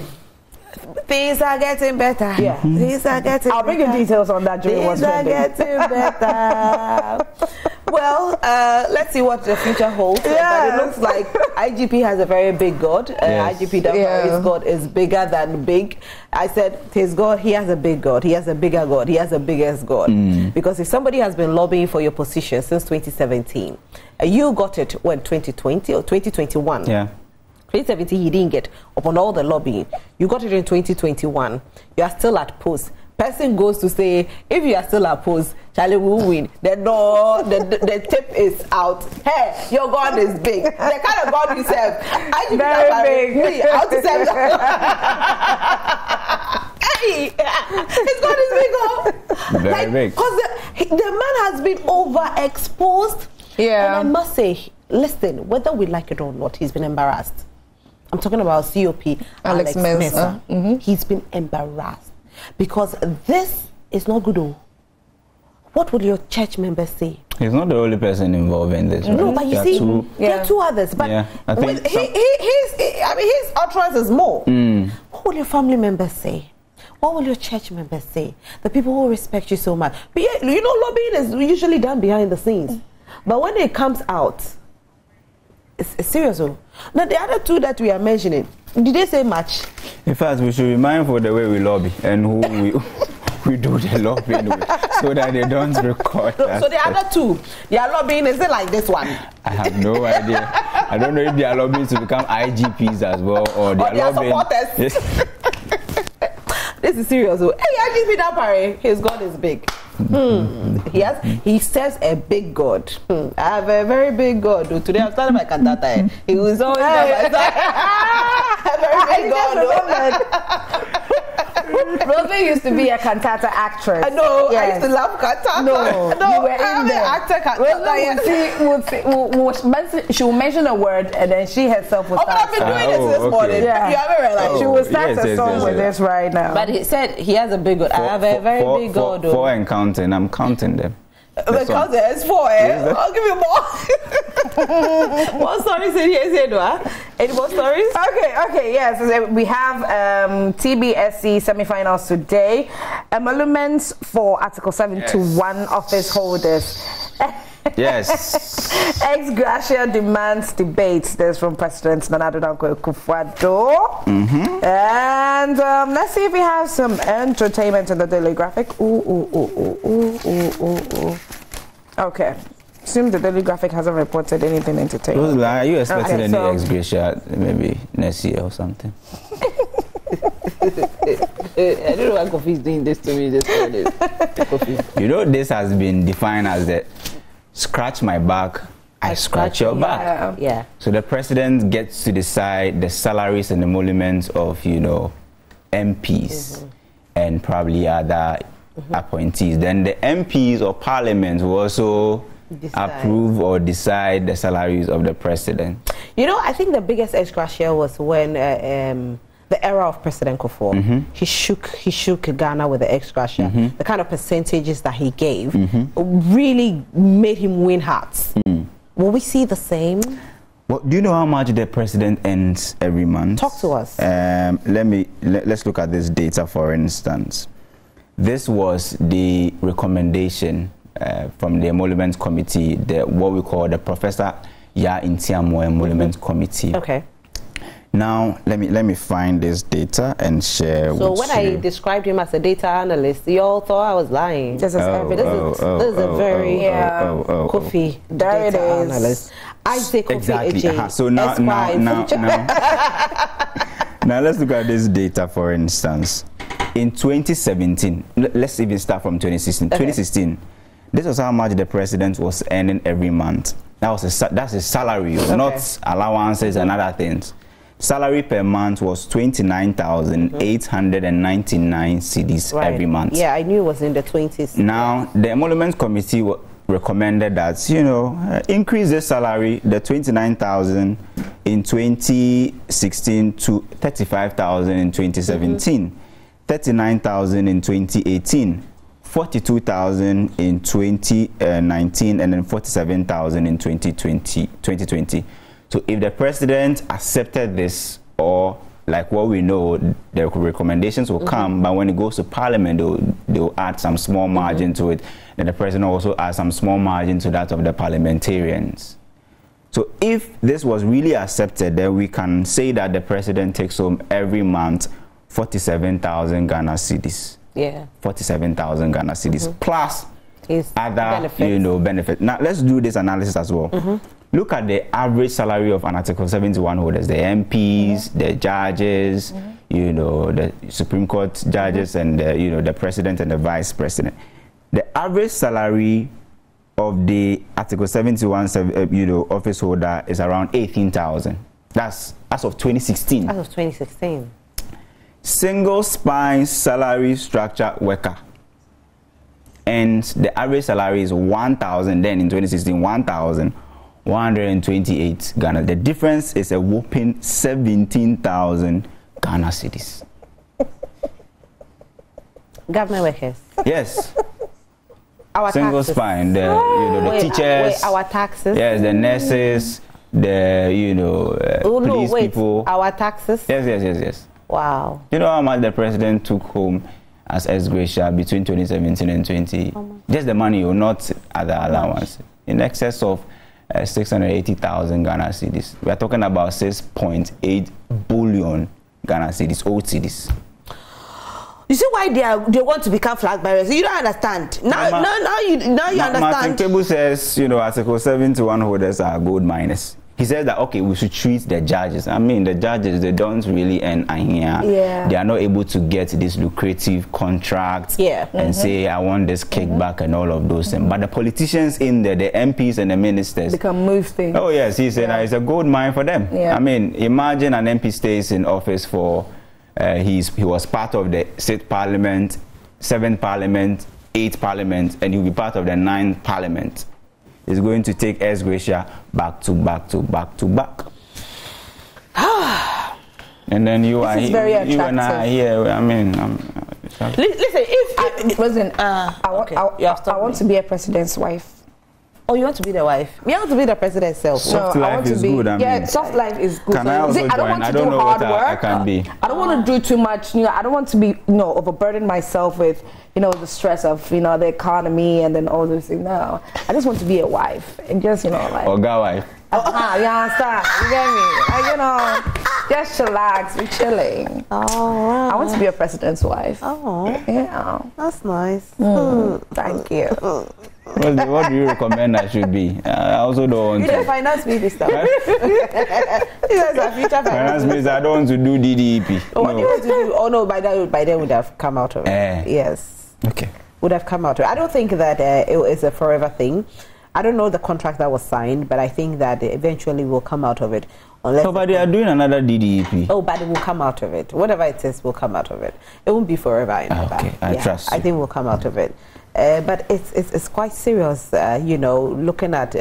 [SPEAKER 1] things are getting better.
[SPEAKER 2] Yeah.
[SPEAKER 1] Things are getting
[SPEAKER 2] I'll bring you details on that during what's trending.
[SPEAKER 1] Things are getting better. Well, let's see what the future holds. But it looks like IGP has a very big God. IGP Damari's God is bigger than big. I said his God, he has a big God. He has a bigger God. He has the biggest God. Because if somebody has been lobbying for your position since 2017, you got it when 2020 or 2021.
[SPEAKER 3] Yeah.
[SPEAKER 1] 2017 he didn't get upon all the lobbying. You got it in 2021. You are still at post. Person goes to say, if you are still at post, Charlie will win. The tip is out. Hey, your God is big. The kind of God you serve.
[SPEAKER 2] Very big.
[SPEAKER 1] How to serve Hey, his God is big. Oh.
[SPEAKER 3] Very big.
[SPEAKER 1] Because the man has been overexposed.
[SPEAKER 2] Yeah.
[SPEAKER 1] And I must say, listen, whether we like it or not, he's been embarrassed. I'm talking about COP Alex Mensah. He's been embarrassed because this is not good. What would your church members say?
[SPEAKER 3] He's not the only person involved in this.
[SPEAKER 1] No, but you see, there are 2 others. But
[SPEAKER 3] I think
[SPEAKER 1] his utterance is more. What will your family members say? What will your church members say? The people who respect you so much. But you know, lobbying is usually done behind the scenes. But when it comes out, it's serious. Now, the other 2 that we are mentioning, did they say much?
[SPEAKER 3] In fact, we should be mindful of the way we lobby and who we do the lobbying with, so that they don't record that.
[SPEAKER 1] So the other 2, they are lobbying, is it like this one?
[SPEAKER 3] I have no idea. I don't know if they are lobbying to become IGPs as well, or they are lobbying.
[SPEAKER 1] Supporters. This is serious. Hey, IGP Dapare, his God is big. He serves a big God. I have a very big God. Today I'm starting my cantata. He was always a very big God.
[SPEAKER 2] Rosie used to be a cantata actress.
[SPEAKER 1] I know. I used to love cantata.
[SPEAKER 2] No, you were in there.
[SPEAKER 1] Actor
[SPEAKER 2] cantata. She will mention a word and then she herself will start.
[SPEAKER 1] I've been doing this morning.
[SPEAKER 2] Yeah.
[SPEAKER 1] You haven't realized.
[SPEAKER 2] She will start a song with this right now.
[SPEAKER 1] But he said he has a big God. I have a very big God.
[SPEAKER 3] 4 and counting. I'm counting them.
[SPEAKER 1] Because there's 4, I'll give you more. What stories in here, Asieduwaa? Any more stories?
[SPEAKER 2] Okay, yes. We have Tbsc semi-finals today. Emoluments for Article 71 office holders.
[SPEAKER 3] Yes.
[SPEAKER 2] Ex gratia demands debates. There's from President Nana Addo Akufo-Addo. And let's see if we have some entertainment in the daily graphic. Okay. Assume the daily graphic hasn't reported anything entertaining.
[SPEAKER 3] Are you expecting any ex gratia maybe next year or something?
[SPEAKER 1] I don't know why Kofi is doing this to me this morning.
[SPEAKER 3] You know, this has been defined as the scratch my back, I scratch your back.
[SPEAKER 1] Yeah.
[SPEAKER 3] So the president gets to decide the salaries and emoluments of, you know, MPs and probably other appointees. Then the MPs or parliament will also approve or decide the salaries of the president?
[SPEAKER 1] You know, I think the biggest ex gratia was when the era of President Kufuor, he shook Ghana with the ex gratia. The kind of percentages that he gave really made him win hearts. Will we see the same?
[SPEAKER 3] Well, do you know how much the president earns every month?
[SPEAKER 1] Talk to us.
[SPEAKER 3] Let's look at this data, for instance. This was the recommendation from the Emolument Committee, what we call the Professor Ya Intiamo Emolument Committee.
[SPEAKER 1] Okay.
[SPEAKER 3] Now, let me find this data and share with you.
[SPEAKER 1] So when I described him as a data analyst, you all thought I was lying.
[SPEAKER 2] This is evidence.
[SPEAKER 1] This is a very Kofi
[SPEAKER 2] there
[SPEAKER 1] data
[SPEAKER 2] it is.
[SPEAKER 1] Analyst. I say Kofi
[SPEAKER 3] exactly. So now, now let's look at this data, for instance. In 2017, let's even start from 2016. Okay. 2016, this was how much the president was earning every month. That's his salary, not allowances and other things. Salary per month was 29,899 cedis every month.
[SPEAKER 1] Yeah, I knew it was in the 20s.
[SPEAKER 3] Now, the Emolument Committee recommended that, you know, increase the salary, the 29,000 in 2016 to 35,000 in 2017, 39,000 in 2018, 42,000 in 2019, and then 47,000 in 2020. So if the president accepted this, or like what we know, the recommendations will come, but when it goes to parliament, they'll add some small margin to it. Then the president also adds some small margin to that of the parliamentarians. So if this was really accepted, then we can say that the president takes home every month 47,000 Ghana cedis.
[SPEAKER 1] Yeah.
[SPEAKER 3] 47,000 Ghana cedis plus
[SPEAKER 1] his
[SPEAKER 3] other
[SPEAKER 1] benefits.
[SPEAKER 3] benefits. Now let's do this analysis as well. Look at the average salary of an Article 71 holders, the MPs, the judges, the Supreme Court judges, and the president and the vice president. The average salary of the Article 71 office holder is around 18,000. That's as of 2016.
[SPEAKER 1] As of 2016.
[SPEAKER 3] Single spine salary structure worker, and the average salary is 1,000. Then in 2016, 1,128 Ghana. The difference is a whopping 17,000 Ghana cedis.
[SPEAKER 1] Government workers.
[SPEAKER 3] Yes.
[SPEAKER 1] Our
[SPEAKER 3] single
[SPEAKER 1] taxes.
[SPEAKER 3] spine. The teachers.
[SPEAKER 1] Our taxes.
[SPEAKER 3] Yes, the nurses. The police people.
[SPEAKER 1] Our taxes.
[SPEAKER 3] Yes.
[SPEAKER 1] Wow.
[SPEAKER 3] You know how much the president took home as ex gratia between 2017 and 20? Just the money, or not other allowance. In excess of 680,000 Ghana cedis. We are talking about 6.8 billion Ghana cedis, old cedis.
[SPEAKER 1] You see why they want to become flag bearers? You don't understand. Now you understand.
[SPEAKER 3] Martin Kebu says, Article 71 holders are gold miners. He says that, okay, we should treat the judges. I mean, the judges, they don't really earn here.
[SPEAKER 1] Yeah.
[SPEAKER 3] They are not able to get this lucrative contract and say, I want this kickback and all of those things. But the politicians in there, the MPs and the ministers,
[SPEAKER 2] they can move things.
[SPEAKER 3] Oh, yes, he said it's a gold mine for them.
[SPEAKER 2] Yeah.
[SPEAKER 3] I mean, imagine an MP stays in office for, he was part of the 6th Parliament, 7th Parliament, 8th Parliament, and he'll be part of the 9th Parliament. Is going to take ex gratia back to back. And then you and I here. I mean,
[SPEAKER 1] listen.
[SPEAKER 2] I want to be a president's wife.
[SPEAKER 1] Oh, you want to be the wife? Me, I want to be the president's self.
[SPEAKER 3] Soft life is good.
[SPEAKER 2] Soft life is good.
[SPEAKER 3] Can I also join?
[SPEAKER 2] I don't want to do hard work. I can be. I don't want to do too much. I don't want to be, overburden myself with, the stress of, the economy and then all those things. No, I just want to be a wife and just, like.
[SPEAKER 3] Or girl wife.
[SPEAKER 2] You understand? You get me? Just chillax, be chilling.
[SPEAKER 1] Oh, right.
[SPEAKER 2] I want to be a president's wife.
[SPEAKER 1] Oh,
[SPEAKER 2] yeah,
[SPEAKER 1] that's nice. Thank you.
[SPEAKER 3] What do you recommend I should be? I also don't want
[SPEAKER 1] to. Finance minister. Finance
[SPEAKER 3] minister. I don't want to do DDEP.
[SPEAKER 1] Oh, what do you want to do? Oh no, by then would have come out of it. Yes.
[SPEAKER 3] Okay.
[SPEAKER 1] Would have come out of it. I don't think that it is a forever thing. I don't know the contract that was signed, but I think that eventually will come out of it.
[SPEAKER 3] But they are doing another DDEP.
[SPEAKER 1] Oh, but it will come out of it. Whatever it is will come out of it. It won't be forever.
[SPEAKER 3] Okay, I trust you.
[SPEAKER 1] I think we'll come out of it. But it's quite serious, you know, looking at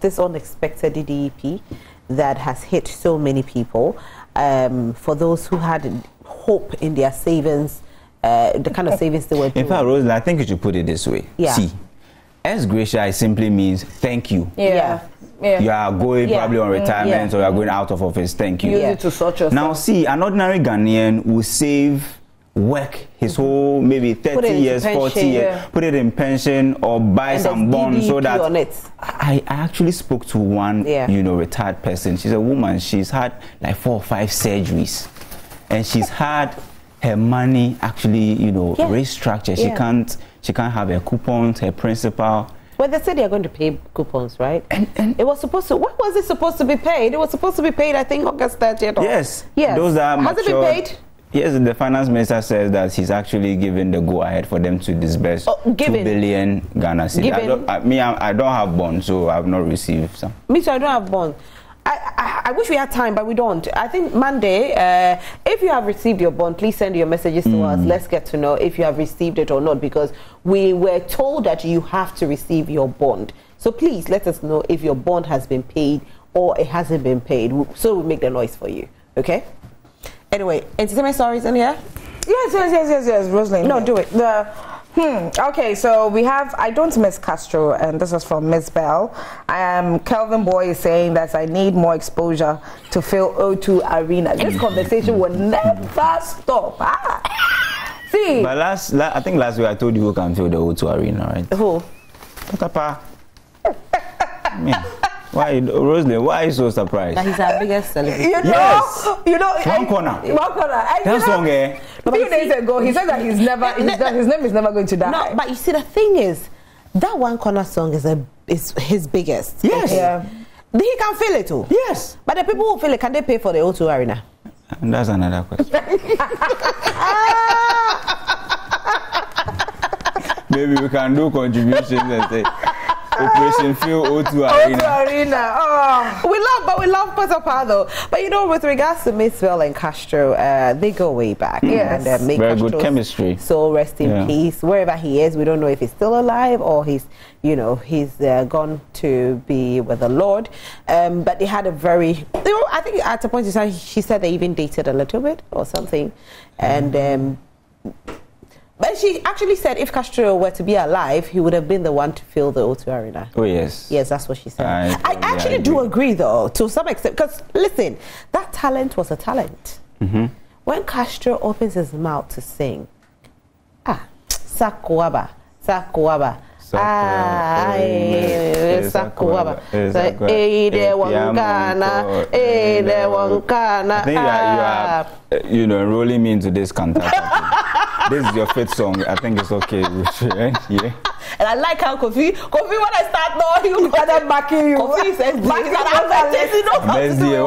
[SPEAKER 1] this unexpected DDEP that has hit so many people. For those who had hope in their savings, the kind of savings they were doing.
[SPEAKER 3] In fact, Rosalie, I think you should put it this way.
[SPEAKER 1] Yeah.
[SPEAKER 3] See, ex gratia simply means thank you.
[SPEAKER 2] Yeah.
[SPEAKER 3] You are going probably on retirement or you are going out of office. Thank you.
[SPEAKER 2] Use it to sort yourself.
[SPEAKER 3] Now, see, an ordinary Ghanaian will save, work his whole maybe 30 years, 40 years, put it in pension or buy some bonds so that. I actually spoke to one, you know, retired person. She's a woman. She's had like 4 or 5 surgeries, and she's had her money actually, you know, restructured. She can't have her coupons, her principal.
[SPEAKER 1] Well, they said they are going to pay coupons, right? And it was supposed to. What was it supposed to be paid? It was supposed to be paid, I think, August 30th.
[SPEAKER 3] Yes.
[SPEAKER 1] Yes.
[SPEAKER 3] Has
[SPEAKER 1] it been paid?
[SPEAKER 3] Yes, the finance minister says that he's actually given the go-ahead for them to disburse 2 billion Ghana cedis. I don't have bonds, so I've not received some.
[SPEAKER 1] Me too, I don't have bonds. I wish we had time, but we don't. I think Monday, if you have received your bond, please send your messages to us. Let's get to know if you have received it or not, because we were told that you have to receive your bond. So please let us know if your bond has been paid or it hasn't been paid, so we'll make the noise for you. Okay? Anyway, entertainment stories in here?
[SPEAKER 2] Yes, Rosalind.
[SPEAKER 1] No, do it.
[SPEAKER 2] Okay, so we have I Don't Miss Castro, and this is from Miss Bell. Kelvin Boy is saying that I need more exposure to fill O2 Arena. This conversation will never stop. See,
[SPEAKER 3] but I think last week I told you who can fill the O2 Arena, right?
[SPEAKER 1] Who?
[SPEAKER 3] Papa. Why, Rosalie, why are you so surprised?
[SPEAKER 1] That he's our biggest celebrity.
[SPEAKER 2] You know,
[SPEAKER 3] one corner. That's wrong, eh?
[SPEAKER 2] A few days ago, he said that his name is never going to die.
[SPEAKER 1] No, but you see, the thing is, that one corner song is his biggest.
[SPEAKER 3] Yes.
[SPEAKER 2] Yeah.
[SPEAKER 1] He can feel it too.
[SPEAKER 3] Yes.
[SPEAKER 1] But the people who feel it, can they pay for the O2 Arena?
[SPEAKER 3] And that's another question. Maybe we can do contributions and say, Operation Fill O2 Arena.
[SPEAKER 1] Oh, we love Potapa though. But you know, with regards to Miss Bell and Castro, they go way back.
[SPEAKER 2] Yes,
[SPEAKER 1] and,
[SPEAKER 3] very good chemistry.
[SPEAKER 1] So rest in peace, wherever he is. We don't know if he's still alive or he's gone to be with the Lord. But they had a very, I think at a point in time she said they even dated a little bit or something, and. But she actually said if Castro were to be alive, he would have been the one to fill the O2 Arena.
[SPEAKER 3] Oh, yes.
[SPEAKER 1] Yes, that's what she said. I actually do agree, though, to some extent. Because, listen, that talent was a talent. When Castro opens his mouth to sing, Sakwaba, Sakwaba. Sakwaba.
[SPEAKER 3] I think you are enrolling me into this cantata. This is your fifth song. I think it's okay. Yeah.
[SPEAKER 1] And I like how Kofi, when I start knowing you, started backing you. Kofi says,
[SPEAKER 3] why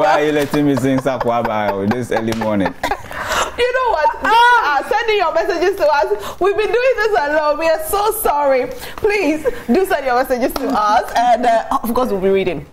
[SPEAKER 3] are you letting me sing Sakwaba this early morning?
[SPEAKER 1] You know what? Sending your messages to us. We've been doing this alone. We are so sorry. Please do send your messages to us, and of course we'll be reading.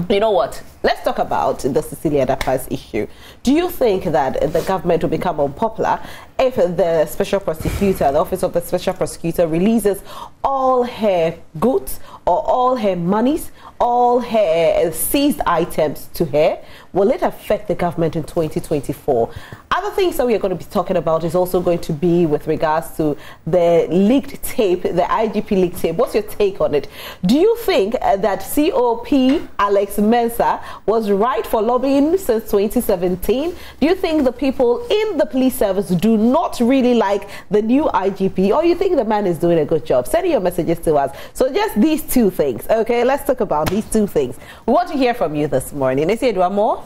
[SPEAKER 1] You know what? Let's talk about the Cecilia Dapa's issue. Do you think that the government will become unpopular if the special prosecutor, the office of the special prosecutor, releases all her goods or all her monies, all her seized items to her? Will it affect the government in 2024? Other things that we are going to be talking about is also going to be with regards to the leaked tape, the IGP leaked tape. What's your take on it? Do you think that COP Alex Mensah was right for lobbying since 2017? Do you think the people in the police service do not really like the new IGP, or you think the man is doing a good job? Send your messages to us. So just these two things, okay? Let's talk about these two things. We want to hear from you this morning. Asieduwaa more?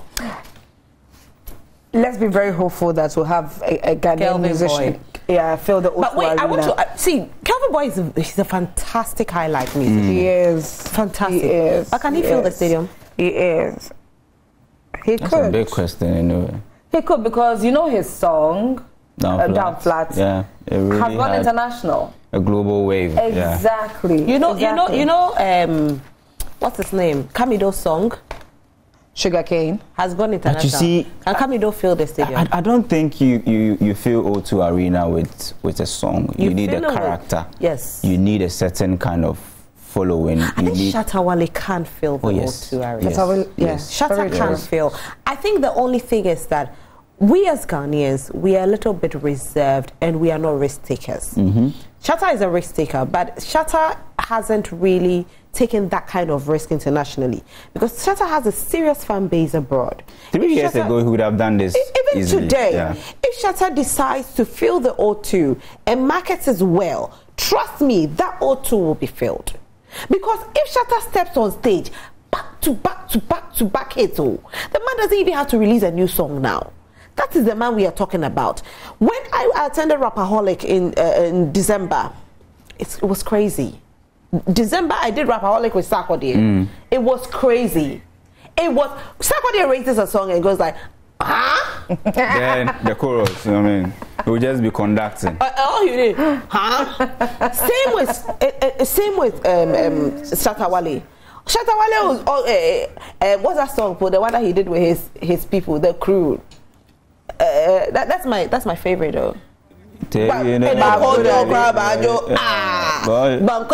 [SPEAKER 2] Let's be very hopeful that we'll have a Ghanaian musician. Yeah, fill the O2
[SPEAKER 1] But wait,
[SPEAKER 2] Arena.
[SPEAKER 1] I want to see. Kelvin Boy he's a fantastic highlight musician.
[SPEAKER 2] He is
[SPEAKER 1] fantastic.
[SPEAKER 2] He is.
[SPEAKER 1] But can he fill the stadium?
[SPEAKER 2] He is. He
[SPEAKER 3] That's
[SPEAKER 2] could.
[SPEAKER 3] a big question, anyway.
[SPEAKER 2] He could, because you know his song Down Flat.
[SPEAKER 3] Yeah, it really
[SPEAKER 2] has gone international.
[SPEAKER 3] A global wave.
[SPEAKER 2] Exactly.
[SPEAKER 1] You know. What's his name? Kamido's song.
[SPEAKER 2] Sugarcane
[SPEAKER 1] has gone international.
[SPEAKER 3] But you see,
[SPEAKER 1] and come you don't fill the stadium.
[SPEAKER 3] I don't think you fill O2 Arena with a song. You need a character.
[SPEAKER 1] Yes.
[SPEAKER 3] You need a certain kind of following.
[SPEAKER 1] I think Shatta Wale can't fill the O2 Arena.
[SPEAKER 3] Yes.
[SPEAKER 1] Shatta can't fill. I think the only thing is that we as Ghanaians, we are a little bit reserved and we are not risk takers. Shatta is a risk taker, but Shatta hasn't really taken that kind of risk internationally because Shatta has a serious fan base abroad.
[SPEAKER 3] 3 years ago, he would have done this
[SPEAKER 1] even
[SPEAKER 3] easily.
[SPEAKER 1] Today. If Shatta decides to fill the O2 and markets as well, trust me, that O2 will be filled. Because if Shatta steps on stage, back to back hits, the man doesn't even have to release a new song now. That is the man we are talking about. When I attended Rapaholic in December, it was crazy. December, I did Rapaholic with Sarkodie. It was crazy. Sarkodie raises a song and goes like, huh?
[SPEAKER 3] Then the chorus, you know what I mean? He will just be conducting.
[SPEAKER 1] Oh, you did? Huh? Same with Shatta Wale. Shatta Wale was, what's that song for? The one that he did with his people, the crew. That's my favorite though. Banku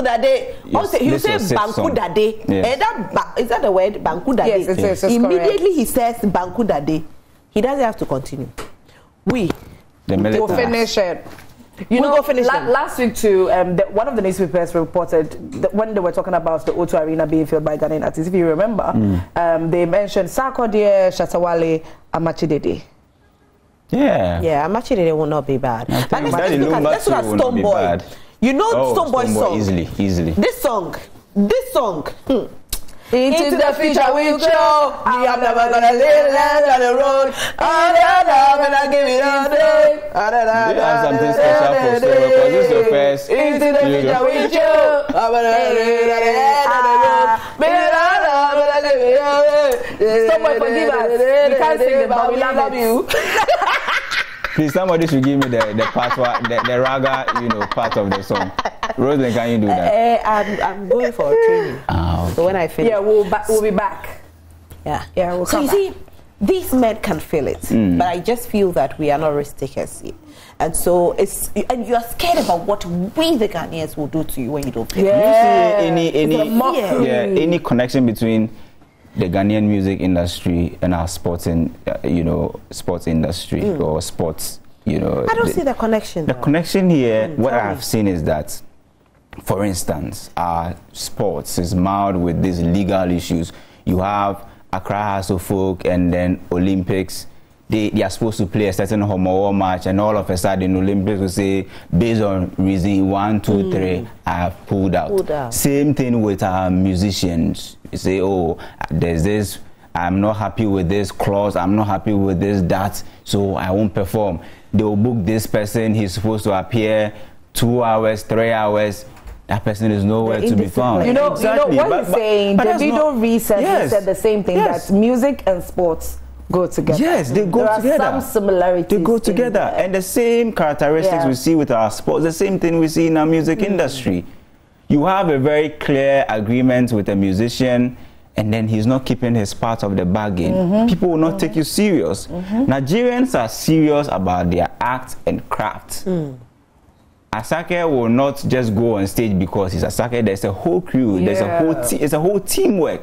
[SPEAKER 1] Dade. He said Banku Dade. Is that the word? Banku Dade.
[SPEAKER 2] Yes,
[SPEAKER 1] immediately he says Banku Dade. He doesn't have to continue. We'll
[SPEAKER 2] finish it. Last week too, one of the newspapers reported that when they were talking about the O2 Arena being filled by Ghanaian artists, if you remember, they mentioned Sarkodie, Shatta Wale, Amachi Dede.
[SPEAKER 1] Yeah, Amachi Dede will not be bad. And let's look at Stonebwoy. You know Stonebwoy's song?
[SPEAKER 3] Easily.
[SPEAKER 1] This song.
[SPEAKER 2] Into the future we'll show. I am never gonna live on the road. I'm gonna give it all day.
[SPEAKER 3] You have something special for Stonebwoy because this is your first.
[SPEAKER 2] Into the future we'll show. I'm gonna live on the road. Stonebwoy, forgive us. We can't sing it, but we love you.
[SPEAKER 3] Please, somebody should give me the part, the raga, part of the song. Roslyn, can you do that?
[SPEAKER 1] I'm going for a training.
[SPEAKER 3] Okay.
[SPEAKER 1] So when I finish,
[SPEAKER 2] we'll be back.
[SPEAKER 1] Yeah,
[SPEAKER 2] we'll come
[SPEAKER 1] back. See, these men can feel it, but I just feel that we are not risk takers, and so and you are scared about what we the Ghanaians will do to you when you don't feel it.
[SPEAKER 3] Do you see any connection between the Ghanaian music industry and our sports industry or sports? I
[SPEAKER 1] don't see the connection.
[SPEAKER 3] The connection here, what I have seen is that, for instance, our sports is marred with these legal issues. You have Accra House of Folk and then Olympics. They are supposed to play a certain homo match, and all of a sudden Olympics will say, based on reason 1, 2, 3, I have pulled out. Same thing with our musicians. You say, oh, there's this, I'm not happy with this clause, I'm not happy with this, that, so I won't perform. They will book this person, he's supposed to appear 2 hours, 3 hours. That person is nowhere to be found.
[SPEAKER 2] Exactly. What he's saying, Davido recently said the same thing, that music and sports go together.
[SPEAKER 3] Yes, they go together.
[SPEAKER 2] There are some similarities.
[SPEAKER 3] They go together. And the same characteristics we see with our sports, the same thing we see in our music industry. You have a very clear agreement with a musician, and then he's not keeping his part of the bargain. People will not take you serious. Nigerians are serious about their act and craft. Asake will not just go on stage because he's Asake. There's a whole crew. There's a whole it's a whole teamwork.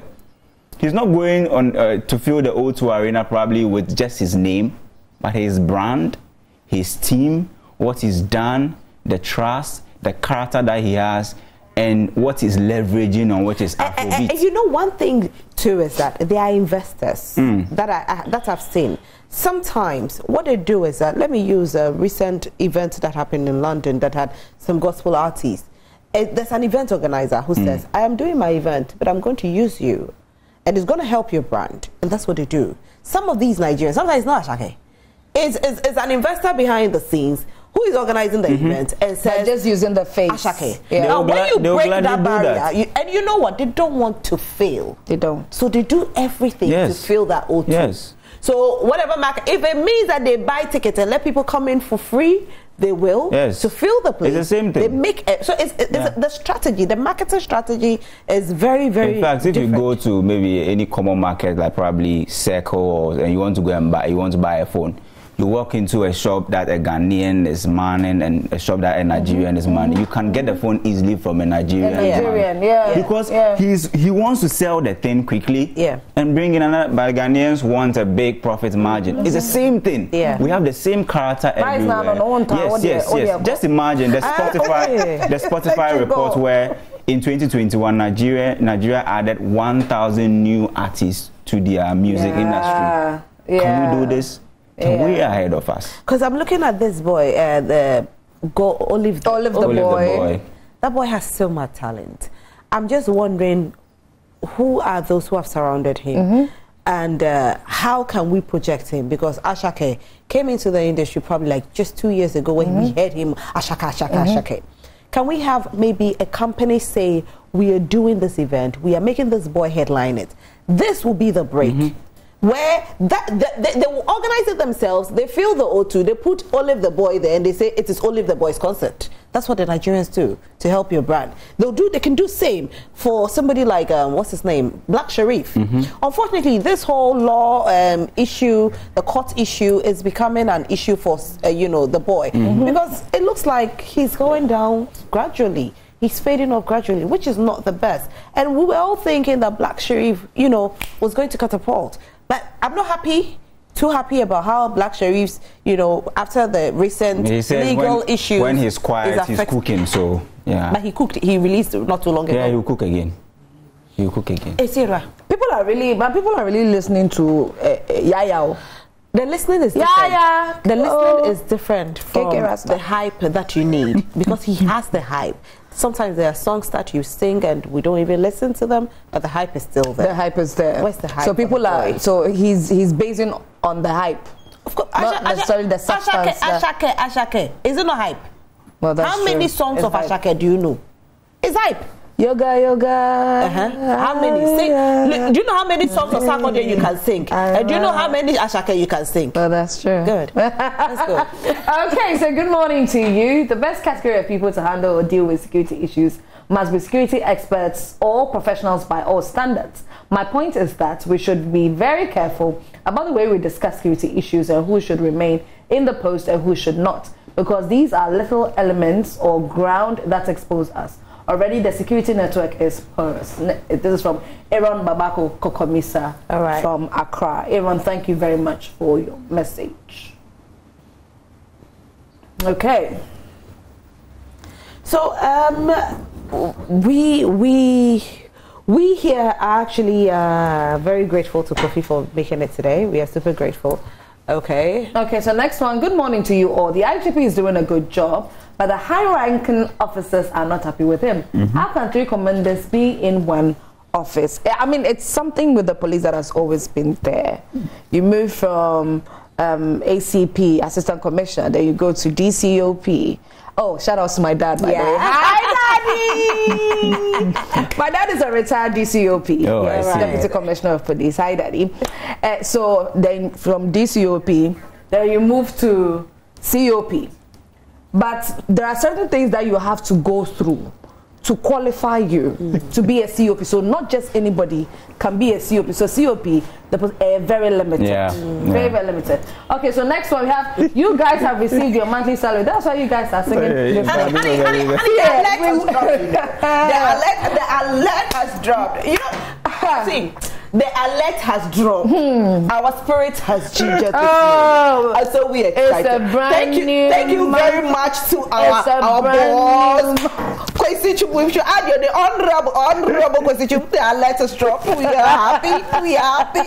[SPEAKER 3] He's not going on to fill the O2 Arena probably with just his name, but his brand, his team, what he's done, the trust, the character that he has, and what he's leveraging on what is Afrobeat.
[SPEAKER 1] And one thing too is that they are investors that I've seen. Sometimes what they do is that, let me use a recent event that happened in London that had some gospel artists. There's an event organizer who says, I am doing my event, but I'm going to use you. And it's going to help your brand. And that's what they do. Some of these Nigerians, sometimes it's not Ashake. It's an investor behind the scenes who is organizing the event and says,
[SPEAKER 2] they're just using the face.
[SPEAKER 1] Ashake. Now, when you break that barrier, and you know what? They don't want to fail.
[SPEAKER 2] They don't.
[SPEAKER 1] So they do everything to fill that O2.
[SPEAKER 3] Yes.
[SPEAKER 1] So whatever market, if it means that they buy tickets and let people come in for free, they will to fill the place.
[SPEAKER 3] It's the same thing.
[SPEAKER 1] They make so it's the strategy, the marketing strategy is very, very.
[SPEAKER 3] In fact, if you go to maybe any common market like probably Circle, and you want to go and buy a phone, you walk into a shop that a Ghanaian is manning and a shop that a Nigerian is manning. You can get the phone easily from a Nigerian. Because he wants to sell the thing quickly and bring in another. But Ghanaians want a big profit margin. It's the same thing. We have the same character everywhere. Yes. Just imagine the Spotify report where in 2021 Nigeria added 1,000 new artists to their music industry. Can we do this? Way ahead of us.
[SPEAKER 1] Because I'm looking at this boy, Olive the boy. That boy has so much talent. I'm just wondering, who are those who have surrounded him, and how can we project him? Because Ashake came into the industry probably like just 2 years ago when we heard him Ashake. Can we have maybe a company say, we are doing this event, we are making this boy headline it. This will be the break. Where they will organize it themselves, they fill the O2, they put Olive the Boy there, and they say it is Olive the Boy's concert. That's what the Nigerians do to help your brand. They can do same for somebody like what's his name, Black Sharif. Unfortunately, this whole law issue, the court issue, is becoming an issue for the boy because it looks like he's going down gradually. He's fading off gradually, which is not the best. And we were all thinking that Black Sharif, was going to catapult. But I'm not too happy about how Black Sharif's, after the recent legal issues.
[SPEAKER 3] When he's quiet, he's cooking, so, yeah.
[SPEAKER 1] But he released not too long ago.
[SPEAKER 3] Yeah, he'll cook again.
[SPEAKER 1] Asieduwaa.
[SPEAKER 2] People are really listening to Yaya.
[SPEAKER 1] The listening is different. The listening is different from the hype that you need because he has the hype. Sometimes there are songs that you sing and we don't even listen to them, but the hype is still there.
[SPEAKER 2] The hype is there.
[SPEAKER 1] Where's the hype?
[SPEAKER 2] So people he's basing on the hype.
[SPEAKER 1] Of course,
[SPEAKER 2] not necessarily the substance.
[SPEAKER 1] Ashake. Is it not hype?
[SPEAKER 2] Well, that's
[SPEAKER 1] How many songs of Ashake do you know? It's hype.
[SPEAKER 2] Yoga.
[SPEAKER 1] How many? Do you know how many songs of Sarkodie you can sing? Do you know how many Ashake you can sing?
[SPEAKER 2] Well, that's true.
[SPEAKER 1] Good. That's good.
[SPEAKER 2] Okay, so good morning to you. The best category of people to handle or deal with security issues must be security experts or professionals by all standards. My point is that we should be very careful about the way we discuss security issues and who should remain in the post and who should not, because these are little elements or ground that expose us. Already the security network is porous. This is from Aaron Babako Kokomisa from Accra. Aaron, thank you very much for your message. Okay.
[SPEAKER 1] So we here are actually very grateful to Kofi for making it today. We are super grateful. Okay,
[SPEAKER 2] so next one. Good morning to you all. The IGP is doing a good job, but the high-ranking officers are not happy with him. How can 3 commanders be in one office? I mean, it's something with the police that has always been there. You move from ACP, Assistant Commissioner, then you go to DCOP. Oh, shout out to my dad, by the way. Hi, Daddy! My dad is a retired DCOP, Deputy Commissioner of Police. Hi, Daddy. So then from DCOP, then you move to COP. But there are certain things that you have to go through to qualify you to be a COP. So not just anybody can be a COP. So COP, very limited. Very limited. Okay, so next one we have, you guys have received your monthly salary. That's why you guys are singing. The
[SPEAKER 1] alert has dropped. See, the alert has dropped. Our spirit has gingered. And so we are excited. Thank you very much to our boss. We should add the honorable Kwesichu. The alert has dropped. We are happy.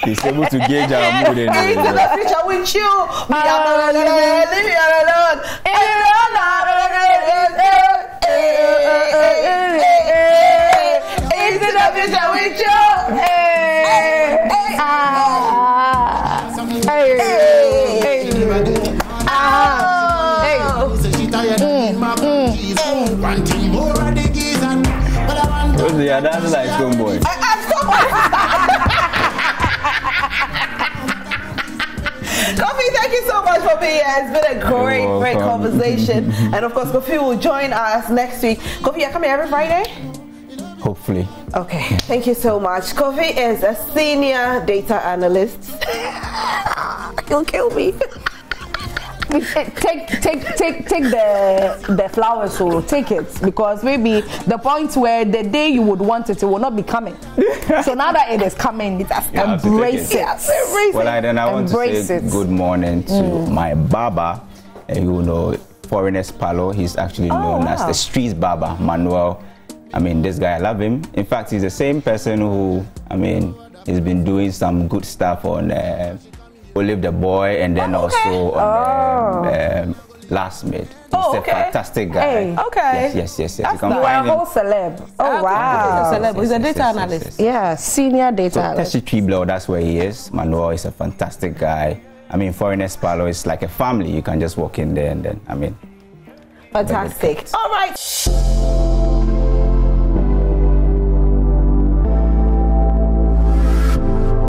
[SPEAKER 3] He's able to gauge our mood.
[SPEAKER 1] Into the future with you. We are not alone. Leave me alone. Into the future with you.
[SPEAKER 3] That's like Stoneboy.
[SPEAKER 1] Kofi, thank you so much for being here. It's been a great great conversation. And of course, Kofi will join us next week. Kofi, you're coming every Friday?
[SPEAKER 3] Hopefully.
[SPEAKER 1] Okay, thank you so much. Kofi is a senior data analyst. He'll kill me.
[SPEAKER 2] Take the flowers, so take it, because maybe the point where the day you would want it will not be coming. So now that it is coming, just embrace it.
[SPEAKER 3] Well, then I want to say good morning to my Baba, you know, Foreigners Palo. He's actually known as the street Baba, Manuel. I mean, this guy, I love him. In fact, he's the same person who, I mean, he's been doing some good stuff on Olive the Boy, and then also on Last Made. He's a fantastic guy.
[SPEAKER 1] Hey. Okay.
[SPEAKER 3] Yes.
[SPEAKER 2] You are a whole celeb. Oh, wow.
[SPEAKER 1] He's a celeb. He's a data analyst.
[SPEAKER 2] Yeah, senior data analyst.
[SPEAKER 3] Tbsc, that's where he is. Manuel is a fantastic guy. I mean, Foreigners Palo is like a family. You can just walk in there and then, I mean.
[SPEAKER 1] Fantastic. All right.